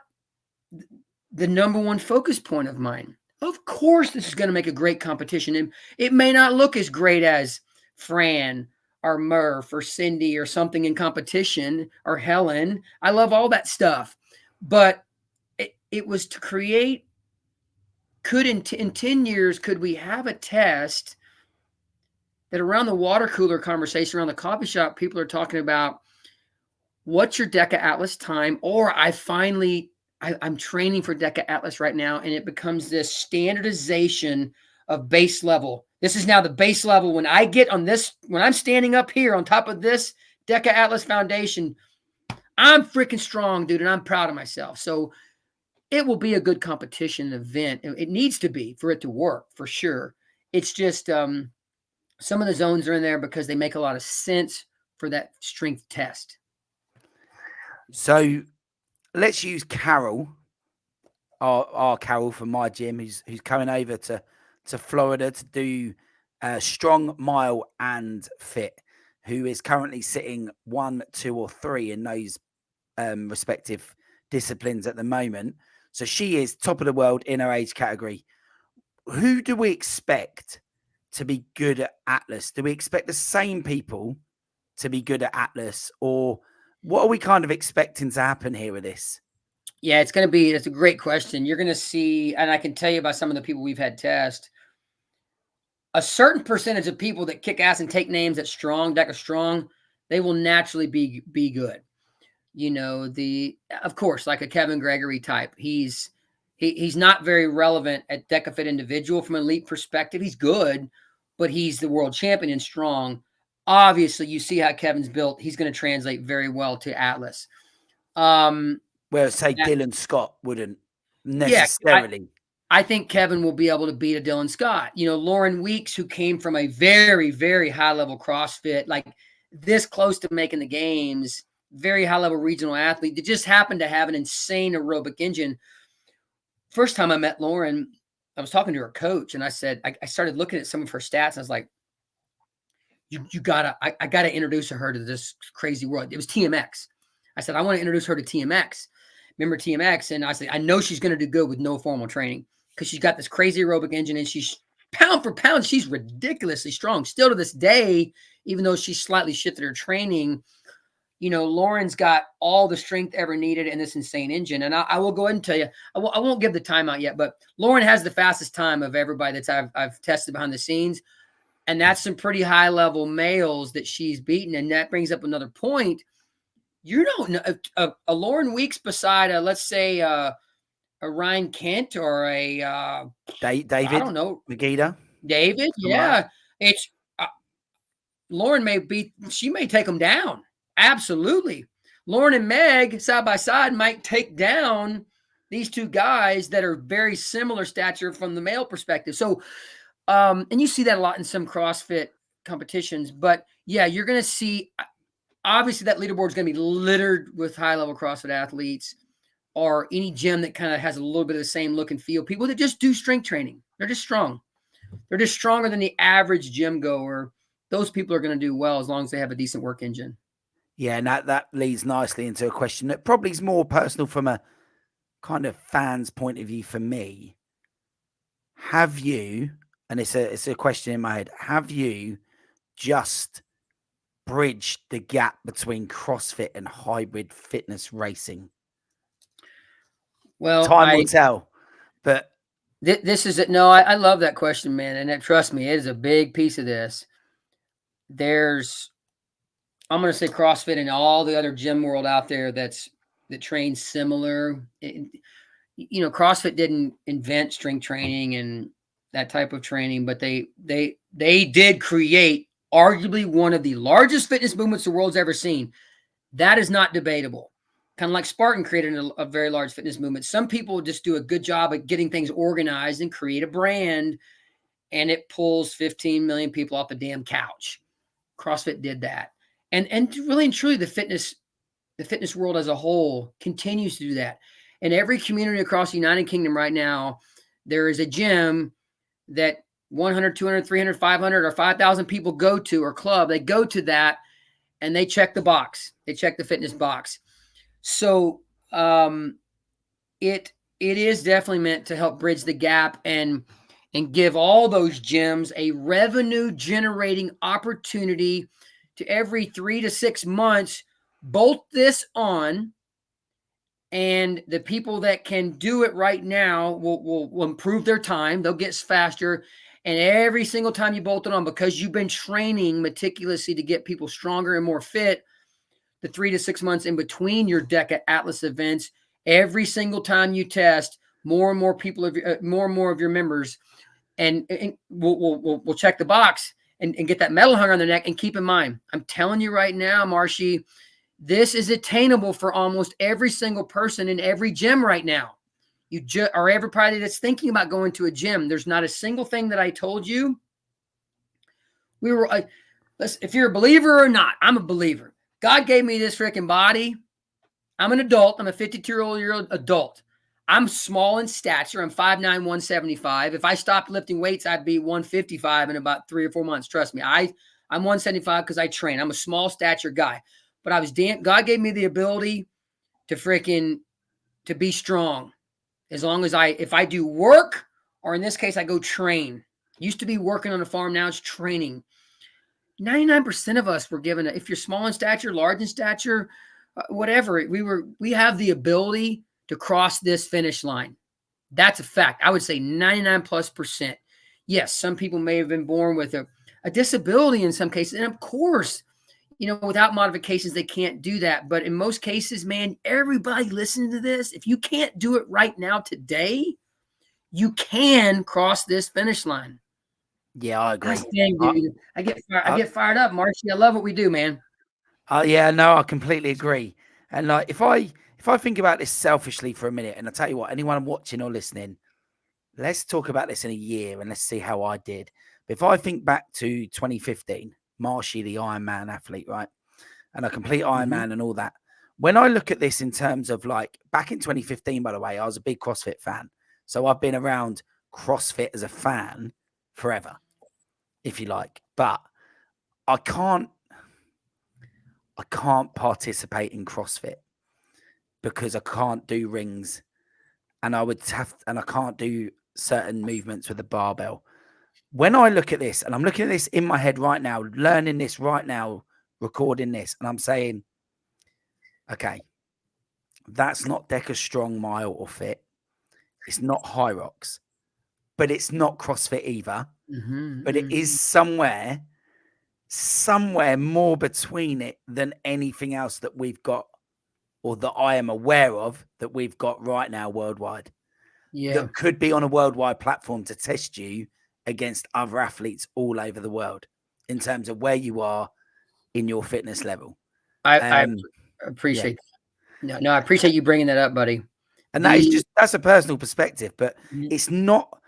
the number one focus point of mine. Of course, this is going to make a great competition. And it may not look as great as Fran or Murph or Cindy or something in competition, or Helen. I love all that stuff. But it was to create, in 10 years, could we have a test that around the water cooler conversation, around the coffee shop, people are talking about, what's your DEKA Atlas time? Or I'm training for DEKA Atlas right now, and it becomes this standardization of base level. This is now the base level. When I'm standing up here on top of this DEKA Atlas foundation, I'm freaking strong, dude, and I'm proud of myself. So it will be a good competition event. It needs to be for it to work, for sure. It's just some of the zones are in there because they make a lot of sense for that strength test. So let's use Carol, our Carol from my gym, who's coming over to Florida to do Strong, Mile, and Fit, who is currently sitting 1, 2, or 3 in those respective disciplines at the moment. So she is top of the world in her age category. Who do we expect to be good at Atlas? Do we expect the same people to be good at Atlas, or what are we kind of expecting to happen here with this? Yeah, it's a great question. You're going to see, and I can tell you about some of the people we've had test, a certain percentage of people that kick ass and take names at Strong, DEKA Strong, they will naturally be good. Of course, like a Kevin Gregory type, he's not very relevant at DEKA FIT individual from an elite perspective. He's good, but he's the world champion in Strong. Obviously, you see how Kevin's built. He's going to translate very well to Atlas. Where say Dylan Scott wouldn't necessarily. Yeah, I think Kevin will be able to beat a Dylan Scott. Lauren Weeks, who came from a very, very high level CrossFit, like this close to making the games, very high level regional athlete that just happened to have an insane aerobic engine. First time I met Lauren, I was talking to her coach, and I said, I started looking at some of her stats, and I was like, I gotta introduce her to this crazy world. It was TMX. I said, I want to introduce her to TMX. Remember TMX? And I said, I know she's going to do good with no formal training because she's got this crazy aerobic engine, and she's pound for pound, she's ridiculously strong. Still to this day, even though she's slightly shifted her training, Lauren's got all the strength ever needed in this insane engine. And I will go ahead and tell you, I won't give the timeout yet, but Lauren has the fastest time of everybody that I've tested behind the scenes. And that's some pretty high level males that she's beaten. And that brings up another point. You don't know a Lauren Weeks beside let's say a Ryan Kent or a David. I don't know, Magida. David. Yeah, it's Lauren she may take them down. Absolutely. Lauren and Meg side by side might take down these two guys that are very similar stature from the male perspective. So, and you see that a lot in some CrossFit competitions, but yeah, you're going to see, obviously that leaderboard is going to be littered with high level CrossFit athletes, or any gym that kind of has a little bit of the same look and feel. People that just do strength training. They're just strong. They're just stronger than the average gym goer. Those people are going to do well as long as they have a decent work engine. Yeah, and that leads nicely into a question that probably is more personal from a kind of fan's point of view for me. Have you, and it's a question in my head, have you just bridge the gap between CrossFit and hybrid fitness racing? Well, Time will tell, but this is it. No, I love that question, man. And trust me, it is a big piece of this. I'm going to say CrossFit and all the other gym world out there that trains similar. CrossFit didn't invent strength training and that type of training, but they did create arguably one of the largest fitness movements the world's ever seen. That is not debatable. Kind of like Spartan created a very large fitness movement. Some people just do a good job at getting things organized and create a brand, and it pulls 15 million people off the damn couch. CrossFit did that. And really and truly, the fitness world as a whole continues to do that. In every community across the United Kingdom right now, there is a gym that 100, 200, 300, 500, or 5,000 people go to, or club. They go to that and they check the box. They check the fitness box. So it is definitely meant to help bridge the gap and give all those gyms a revenue generating opportunity to every 3 to 6 months bolt this on, and the people that can do it right now will improve their time. They'll get faster, and every single time you bolt it on, because you've been training meticulously to get people stronger and more fit, the 3 to 6 months in between your DEKA Atlas events, every single time you test, more and more people, more and more of your members, and we'll check the box and get that medal hung on their neck. And keep in mind, I'm telling you right now, Marshy, this is attainable for almost every single person in every gym right now. Or everybody that's thinking about going to a gym. There's not a single thing that I told you. If you're a believer or not, I'm a believer. God gave me this freaking body. I'm an adult. I'm a 52-year-old adult. I'm small in stature. I'm 5'9", 175. If I stopped lifting weights, I'd be 155 in about 3 or 4 months. Trust me. I'm 175 because I train. I'm a small stature guy. But God gave me the ability to be strong. As long as if I do work, or in this case, I go train. Used to be working on a farm. Now it's training. 99% of us were given, if you're small in stature, large in stature, whatever, we have the ability to cross this finish line. That's a fact. I would say 99+%. Yes, some people may have been born with a disability in some cases. And of course, without modifications, they can't do that. But in most cases, man, everybody listening to this, if you can't do it right now today, you can cross this finish line. Yeah, I agree. Dang, dude. I get fired up, Marshy. I love what we do, man. Yeah, no, I completely agree. And like, if I think about this selfishly for a minute, and I tell you what, anyone watching or listening, let's talk about this in a year and let's see how I did. But if I think back to 2015, Marshy, the Ironman athlete, right? And a complete Ironman and all that. When I look at this in terms of like back in 2015, by the way, I was a big CrossFit fan. So I've been around CrossFit as a fan forever, if you like. But I can't participate in CrossFit because I can't do rings, and I can't do certain movements with a barbell. When I look at this, and I'm looking at this in my head right now, learning this right now, recording this, and I'm saying, okay, that's not DEKA Strong, Mile, or Fit. It's not High Rocks, but it's not CrossFit either. But it is somewhere more between it than anything else that we've got, or that I am aware of that we've got right now worldwide. Yeah. That could be on a worldwide platform to test you against other athletes all over the world in terms of where you are in your fitness level. I appreciate that. No, I appreciate you bringing that up, buddy. And that's a personal perspective, but it's not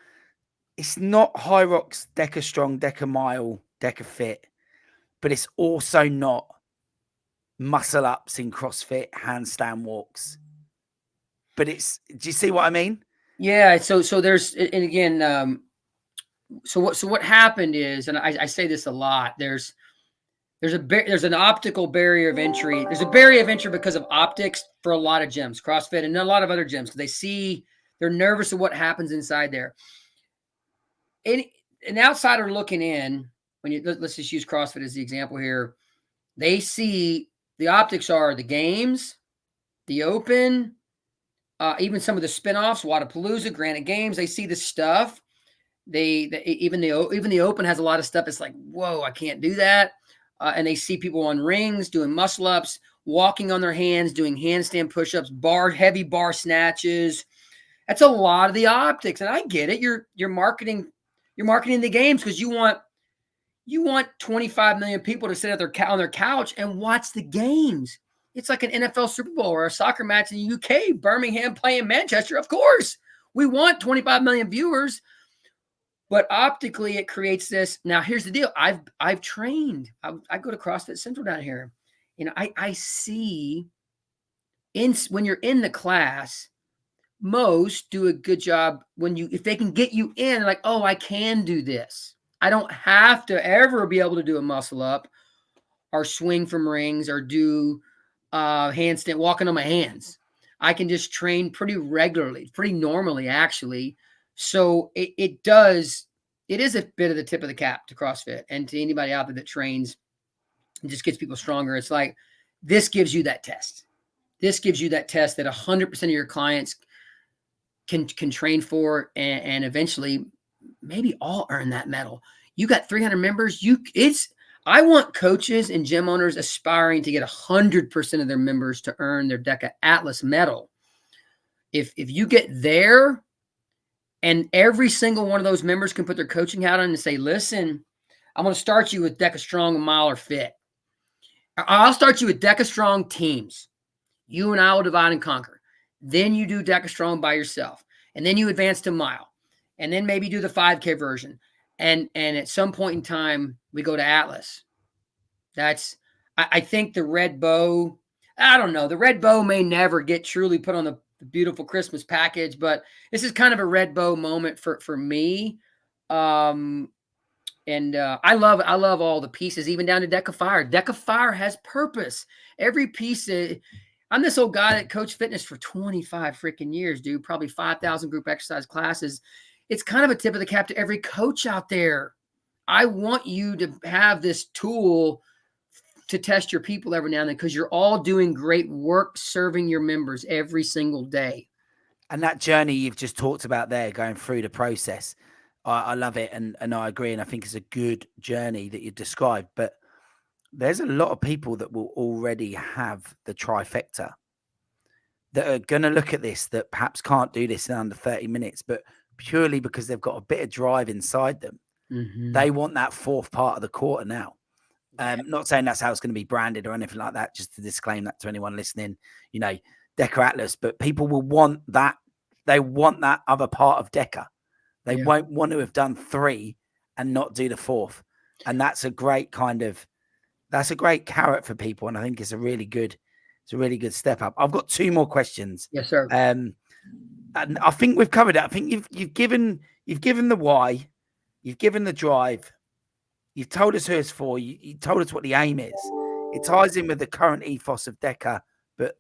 High Rocks, DEKA Strong, DEKA Mile, DEKA Fit, but it's also not muscle ups in CrossFit, handstand walks. But do you see what I mean? Yeah. So there's, and again, so what happened is, and I say this a lot, there's an optical barrier of entry. There's a barrier of entry because of optics for a lot of gyms, CrossFit and a lot of other gyms, because they're nervous of what happens inside there. An outsider looking in, let's just use CrossFit as the example here. They see the optics are the games, the Open, even some of the spinoffs, Wadapalooza, Granite Games. They see the stuff. Even the Open has a lot of stuff. It's like, whoa, I can't do that. And they see people on rings doing muscle ups, walking on their hands, doing handstand push-ups, heavy bar snatches. That's a lot of the optics, and I get it. You're marketing the games because you want 25 million people to sit on their couch and watch the games. It's like an NFL Super Bowl or a soccer match in the UK, Birmingham playing Manchester. Of course, we want 25 million viewers, but optically it creates this. Now, here's the deal. I've trained. I go to CrossFit Central down here. I see when you're in the class, most do a good job if they can get you in, like, oh, I can do this. I don't have to ever be able to do a muscle up or swing from rings or do handstand, walking on my hands. I can just train pretty regularly, pretty normally, actually. So it is a bit of the tip of the cap to CrossFit and to anybody out there that trains and just gets people stronger. It's like, this gives you that test. This gives you that test that 100% of your clients can train for, and eventually maybe all earn that medal. You got 300 members. I want coaches and gym owners aspiring to get 100% of their members to earn their DEKA Atlas medal. If you get there and every single one of those members can put their coaching hat on and say, listen, I'm going to start you with DEKA Strong, Mile, or Fit. I'll start you with DEKA Strong teams. You and I will divide and conquer. Then you do DEKA Strong by yourself. And then you advance to Mile. And then maybe do the 5K version. And at some point in time, we go to Atlas. I think the red bow, I don't know. The red bow may never get truly put on the beautiful Christmas package, but this is kind of a red bow moment for me. I love all the pieces, even down to DEKA Fire. DEKA Fire has purpose. Every piece. I'm this old guy that coached fitness for 25 freaking years, dude. Probably 5,000 group exercise classes. It's kind of a tip of the cap to every coach out there. I want you to have this tool to test your people every now and then, because you're all doing great work serving your members every single day. And that journey you've just talked about there, going through the process, I love it. And I agree. And I think it's a good journey that you described. But there's a lot of people that will already have the trifecta that are going to look at this, that perhaps can't do this in under 30 minutes, but purely because they've got a bit of drive inside them. Mm-hmm. They want that fourth part of the quarter now. Not saying that's how it's going to be branded or anything like that, just to disclaim that to anyone listening, DEKA Atlas, but people will want that. They want that other part of DEKA. They won't want to have done 3 and not do the 4th. And that's a great that's a great carrot for people. And I think it's a really good step up. I've got 2 more questions. Yes, sir. And I think we've covered it. I think you've given the why, you've given the drive, you've told us who it's for, you told us what the aim is. It ties in with the current ethos of DEKA, but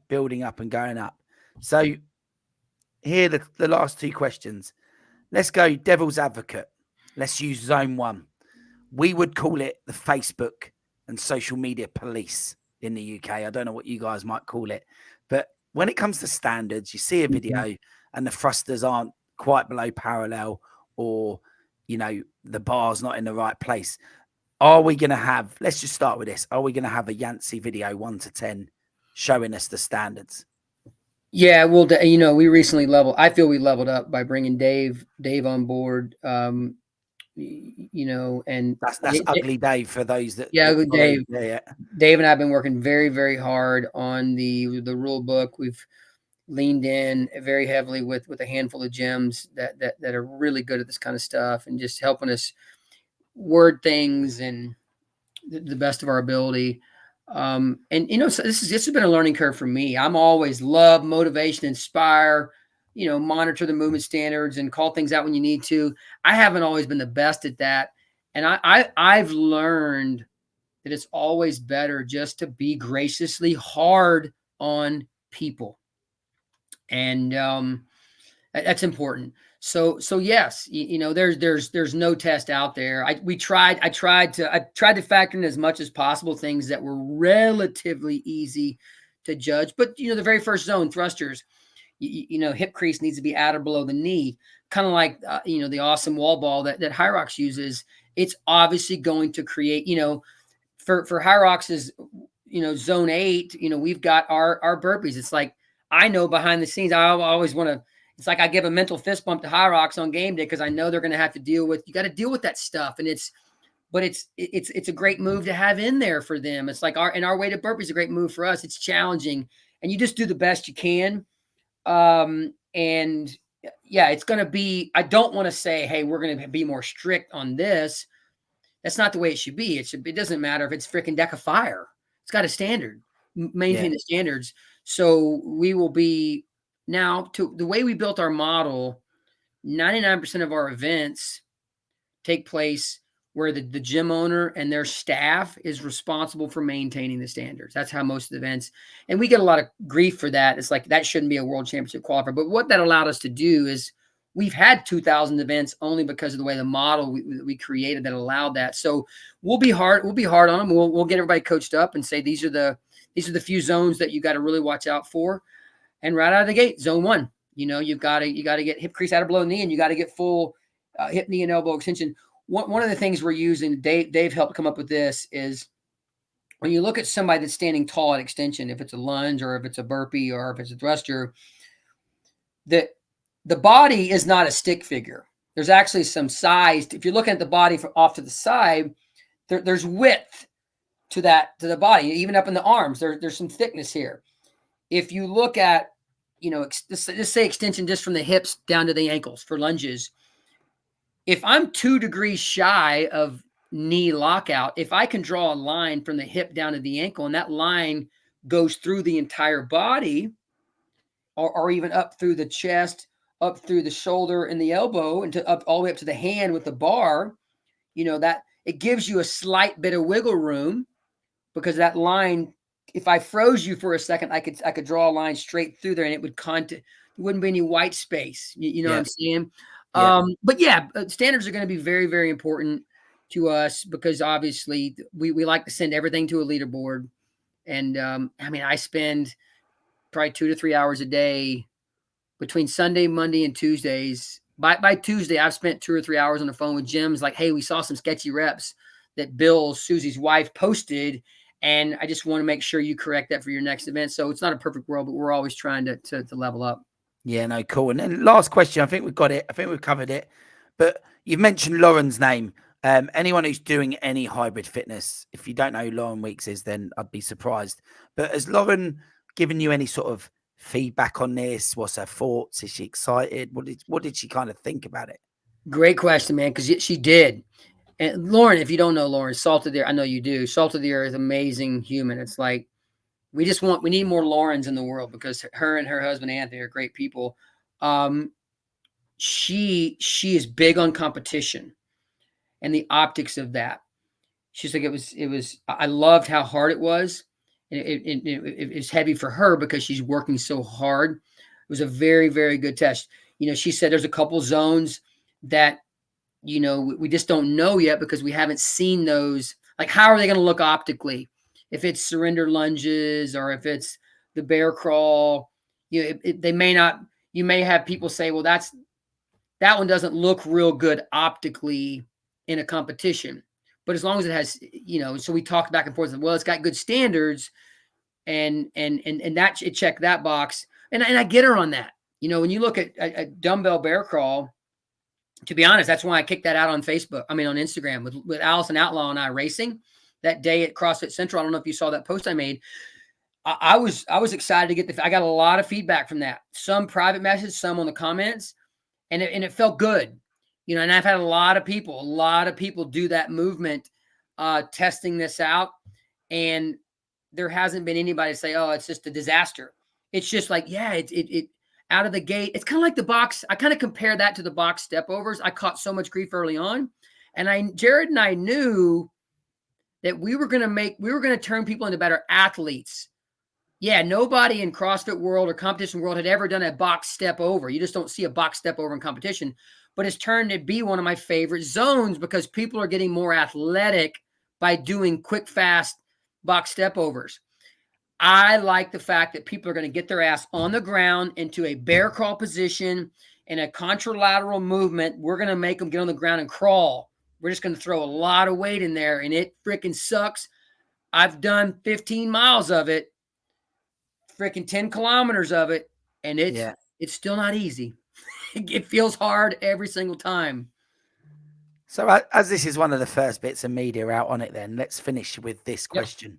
building up and going up. So here are the last 2 questions. Let's go devil's advocate. Let's use zone 1. We would call it the Facebook and social media police in the UK. I don't know what you guys might call it, but when it comes to standards, you see a video and the thrusters aren't quite below parallel, or the bar's not in the right place. Are we going to have, let's just start with this, are we going to have a Yancy video 1 to 10 showing us the standards? Yeah, well, we recently I feel we leveled up by bringing Dave on board. And that's Ugly Dave for those that. Yeah, that Dave. Yeah. Dave and I have been working very, very hard on the rule book. We've leaned in very heavily with a handful of gyms that are really good at this kind of stuff and just helping us word things and the best of our ability. So this has been a learning curve for me. I'm always love motivation, inspire, monitor the movement standards and call things out when you need to. I haven't always been the best at that. And I've learned that it's always better just to be graciously hard on people. And That's important. So yes, there's no test out there. I tried to factor in as much as possible things that were relatively easy to judge. But the very first zone, thrusters, hip crease needs to be at or below the knee, kind of like the awesome wall ball that Hyrox uses. It's obviously going to create, for Hyrox's, zone 8, we've got our burpees. It's like, I know behind the scenes, I always want to. It's like I give a mental fist bump to Hyrox on game day because I know they're going to have to deal with. You got to deal with that stuff, and it's a great move to have in there for them. It's like our weighted burpee is a great move for us. It's challenging, and you just do the best you can. And yeah, it's going to be. I don't want to say, hey, we're going to be more strict on this. That's not the way it should be. It doesn't matter if it's freaking DEKA Fire. It's got a standard. Maintain the standards. So we will be. Now, to the way we built our model, 99% of our events take place where the gym owner and their staff is responsible for maintaining the standards. That's how most of the events, and we get a lot of grief for that. It's like, that shouldn't be a world championship qualifier. But what that allowed us to do is we've had 2,000 events only because of the way the model we created that allowed that. So we'll be hard on them. We'll get everybody coached up and say, these are the few zones that you got to really watch out for. And right out of the gate, zone 1, you've got to get hip crease out or below knee, and you got to get full hip, knee, and elbow extension. One of the things we're using, Dave helped come up with this, is when you look at somebody that's standing tall at extension, if it's a lunge or if it's a burpee or if it's a thruster, the body is not a stick figure. There's actually some size. If you're looking at the body from off to the side, there's width to the body, even up in the arms. There's some thickness here. If you look at, just say extension just from the hips down to the ankles for lunges, if I'm 2 degrees shy of knee lockout, if I can draw a line from the hip down to the ankle, and that line goes through the entire body, or even up through the chest, up through the shoulder and the elbow, and up all the way up to the hand with the bar, that it gives you a slight bit of wiggle room, because that line, if I froze you for a second, I could draw a line straight through there, and it wouldn't be any white space. You know what I'm saying? Yeah. But yeah, standards are going to be very, very important to us, because obviously we like to send everything to a leaderboard. And I spend probably 2 to 3 hours a day between Sunday, Monday, and Tuesdays. By Tuesday, I've spent 2 or 3 hours on the phone with gyms. Like, hey, we saw some sketchy reps that Bill, Susie's wife, posted, and I just want to make sure you correct that for your next event. So it's not a perfect world, but we're always trying to level up. Yeah, no, cool. And then last question, I think we've got it. I think we've covered it. But you've mentioned Lauren's name. Anyone who's doing any hybrid fitness, if you don't know who Lauren Weeks is, then I'd be surprised. But has Lauren given you any sort of feedback on this? What's her thoughts? Is she excited? What did she kind of think about it? Great question, man, because she did. And Lauren, if you don't know Lauren, Salt of the Earth, I know you do. Salt of the Earth, amazing human. It's like, we need more Laurens in the world, because her and her husband Anthony are great people. She is big on competition and the optics of that. She's like, it was. I loved how hard it was, and it's heavy for her because she's working so hard. It was a very, very good test. She said there's a couple zones that we just don't know yet, because we haven't seen those. Like, how are they going to look optically? If it's surrender lunges, or if it's the bear crawl, they may not. You may have people say, well, that one doesn't look real good optically in a competition. But as long as it has, so we talked back and forth. Well, it's got good standards, and that it checked that box. And I get her on that. When you look at a dumbbell bear crawl, to be honest, that's why I kicked that out on Facebook. On Instagram with Allison Outlaw and I racing that day at CrossFit Central. I don't know if you saw that post I made. I was excited to get I got a lot of feedback from that. Some private messages, some on the comments, and it felt good. And I've had a lot of people do that movement, testing this out, and there hasn't been anybody say, oh, it's just a disaster. It's just like, yeah, it out of the gate. It's kind of like the box. I kind of compare that to the box step overs. I caught so much grief early on, and Jared and I knew that we were going to turn people into better athletes, Yeah, nobody in CrossFit world or competition world had ever done a box step over. You just don't see a box step over in competition, but it's turned to be one of my favorite zones because people are getting more athletic by doing quick, fast box step overs. I like the fact that people are going to get their ass on the ground into a bear crawl position in a contralateral movement. We're going to make them get on the ground and crawl. We're just going to throw a lot of weight in there, and it freaking sucks. I've done 15 miles of it, freaking 10 kilometers of it, and it's still not easy. It feels hard every single time. So as this is one of the first bits of media out on it, then let's finish with this question.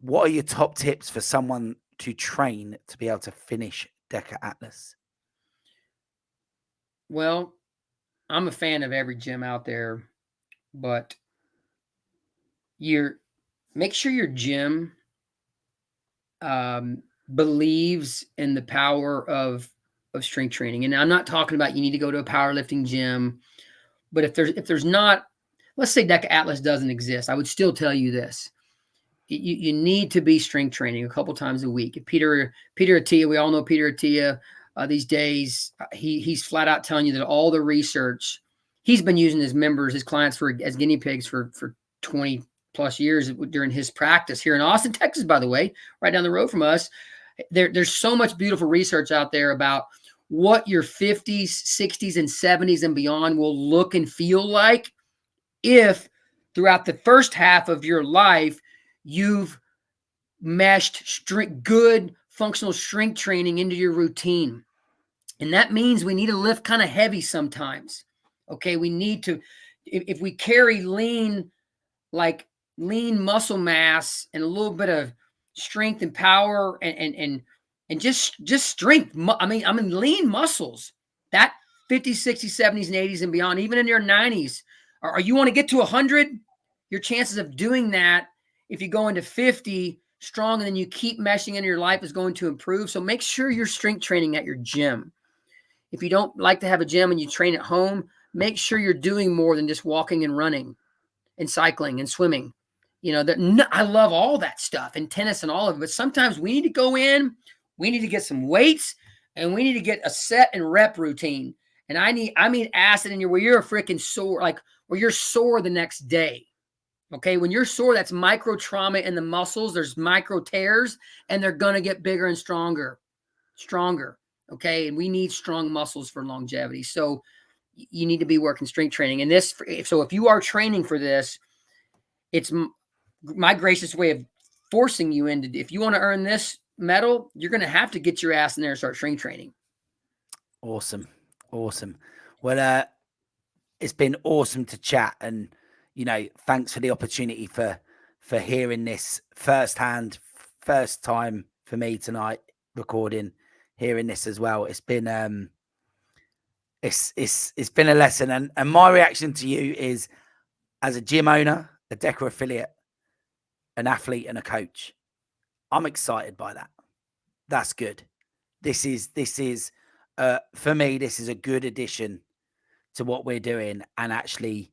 What are your top tips for someone to train to be able to finish DEKA Atlas? Well, I'm a fan of every gym out there, but make sure your gym believes in the power of strength training. And I'm not talking about you need to go to a powerlifting gym, but if there's not, let's say DEKA Atlas doesn't exist, I would still tell you this. You need to be strength training a couple times a week. Peter Attia, we all know Peter Attia these days. He's flat out telling you that all the research, he's been using his members, his clients as guinea pigs for 20 plus years during his practice here in Austin, Texas, by the way, right down the road from us. There's so much beautiful research out there about what your 50s, 60s, and 70s and beyond will look and feel like if throughout the first half of your life, you've meshed good functional strength training into your routine. And that means we need to lift kind of heavy sometimes. Okay. We need to, if we carry lean muscle mass and a little bit of strength and power and just strength. I mean, lean muscles, that 50s, 60s, 70s, and 80s and beyond, even in your 90s, or you want to get to 100, your chances of doing that, if you go into 50 strong and then you keep meshing into your life, is going to improve. So make sure you're strength training at your gym. If you don't like to have a gym and you train at home, make sure you're doing more than just walking and running and cycling and swimming. I love all that stuff and tennis and all of it, but sometimes we need to go in, we need to get some weights, and we need to get a set and rep routine. And I mean acid in you where you're a freaking sore, like where you're sore the next day. Okay. When you're sore, that's micro trauma in the muscles. There's micro tears, and they're going to get bigger and stronger. Okay. And we need strong muscles for longevity. So you need to be working strength training. And so if you are training for this, it's my gracious way of forcing you into, if you want to earn this medal, you're going to have to get your ass in there and start strength training. Awesome. Well, it's been awesome to chat, and thanks for the opportunity for hearing this firsthand, first time for me tonight recording, hearing this as well. It's been it's been a lesson, and my reaction to you is, as a gym owner, a DEKA affiliate, an athlete, and a coach, I'm excited by that. That's good. This is for me, this is a good addition to what we're doing, and actually,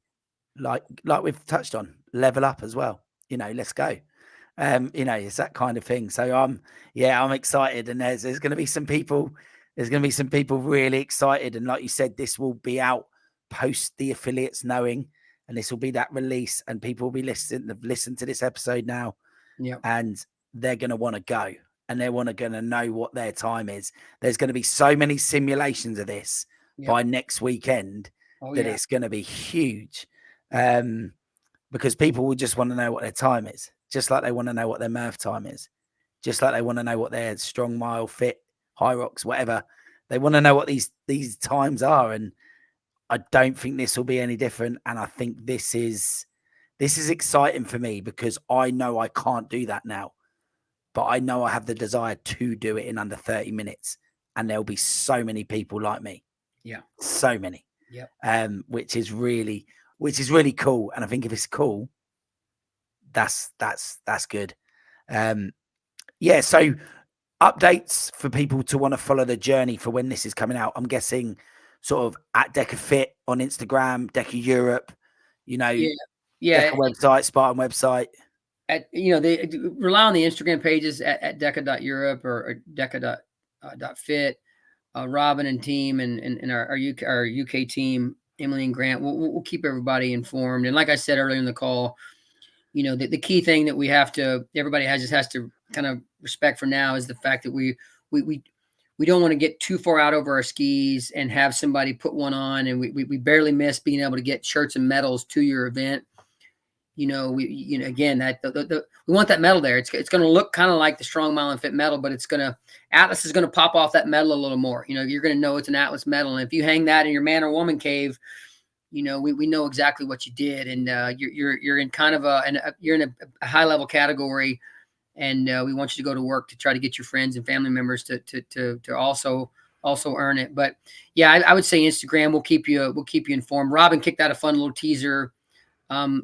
like we've touched on, level up as well. Let's go. It's that kind of thing. So I'm excited, and there's going to be some people. There's going to be some people really excited, and like you said, this will be out post the affiliates knowing, and this will be that release, and people will be listen to this episode now, and they're going to want to go, and they're going to know what their time is. There's going to be so many simulations of this by next weekend that it's going to be huge, because people will just want to know what their time is, just like they want to know what their Murph time is, just like they want to know what their strong, mile, fit, high rocks, whatever. They want to know what these times are, and I don't think this will be any different. And I think this is exciting for me, because I know I can't do that now, but I know I have the desire to do it in under 30 minutes. And there'll be so many people like me. Yeah. So many. Yeah. Which is really cool. And I think if it's cool, that's good. So updates for people to want to follow the journey for when this is coming out. I'm guessing sort of at DEKA FIT on Instagram, DEKA Europe, DEKA website, Spartan website. they rely on the Instagram pages at DEKA.Europe or DEKA.Fit. Robin and team and our UK team, Emily and Grant, we'll keep everybody informed. And like I said earlier in the call, the key thing that everybody has to kind of respect for now is the fact that we don't want to get too far out over our skis and have somebody put one on and we barely miss being able to get shirts and medals to your event. Again, we want that medal there. It's going to look kind of like the Strong Mile and Fit medal, but Atlas is going to pop off that medal a little more. You're going to know it's an Atlas medal. And if you hang that in your man or woman cave, we know exactly what you did. And you're in kind of you're in a high level category. And we want you to go to work to try to get your friends and family members to also earn it. But yeah, I would say Instagram. We'll keep you informed. Robin kicked out a fun little teaser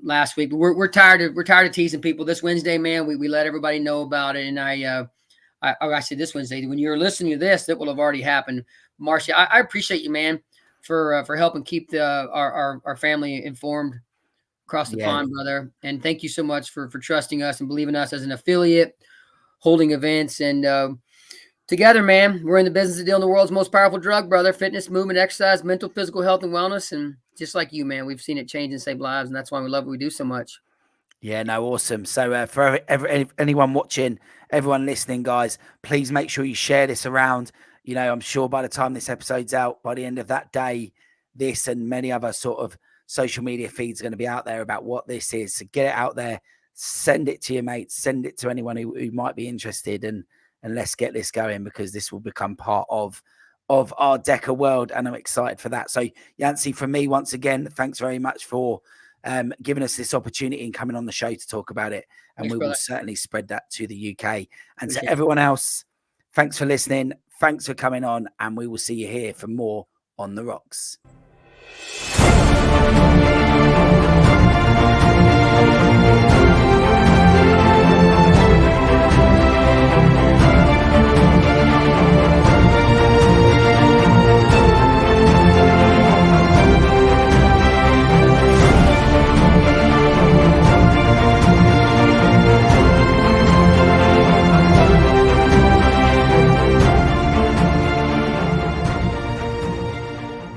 last week. We're tired of teasing people. This Wednesday, man, we let everybody know about it. And I said this Wednesday, when you're listening to this, it will have already happened. Marshy, I appreciate you, man, for helping keep our family informed across the pond, brother. And thank you so much for trusting us and believing us as an affiliate, holding events. And together, man, we're in the business of dealing the world's most powerful drug, brother. Fitness, movement, exercise, mental, physical health, and wellness. And just like you, man, we've seen it change and save lives. And that's why we love what we do so much. Yeah, no, awesome. So for anyone watching, everyone listening, guys, please make sure you share this around. I'm sure by the time this episode's out, by the end of that day, this and many other sort of social media feeds are going to be out there about what this is. So get it out there, send it to your mates, send it to anyone who might be interested, and let's get this going, because this will become part of our DEKA world, and I'm excited for that. So Yancy, from me, once again, thanks very much for giving us this opportunity and coming on the show to talk about it. And Thanks, we brother. will certainly spread that to the UK. And to everyone else, thanks for listening. Thanks for coming on, and we will see you here for more On the Rocks.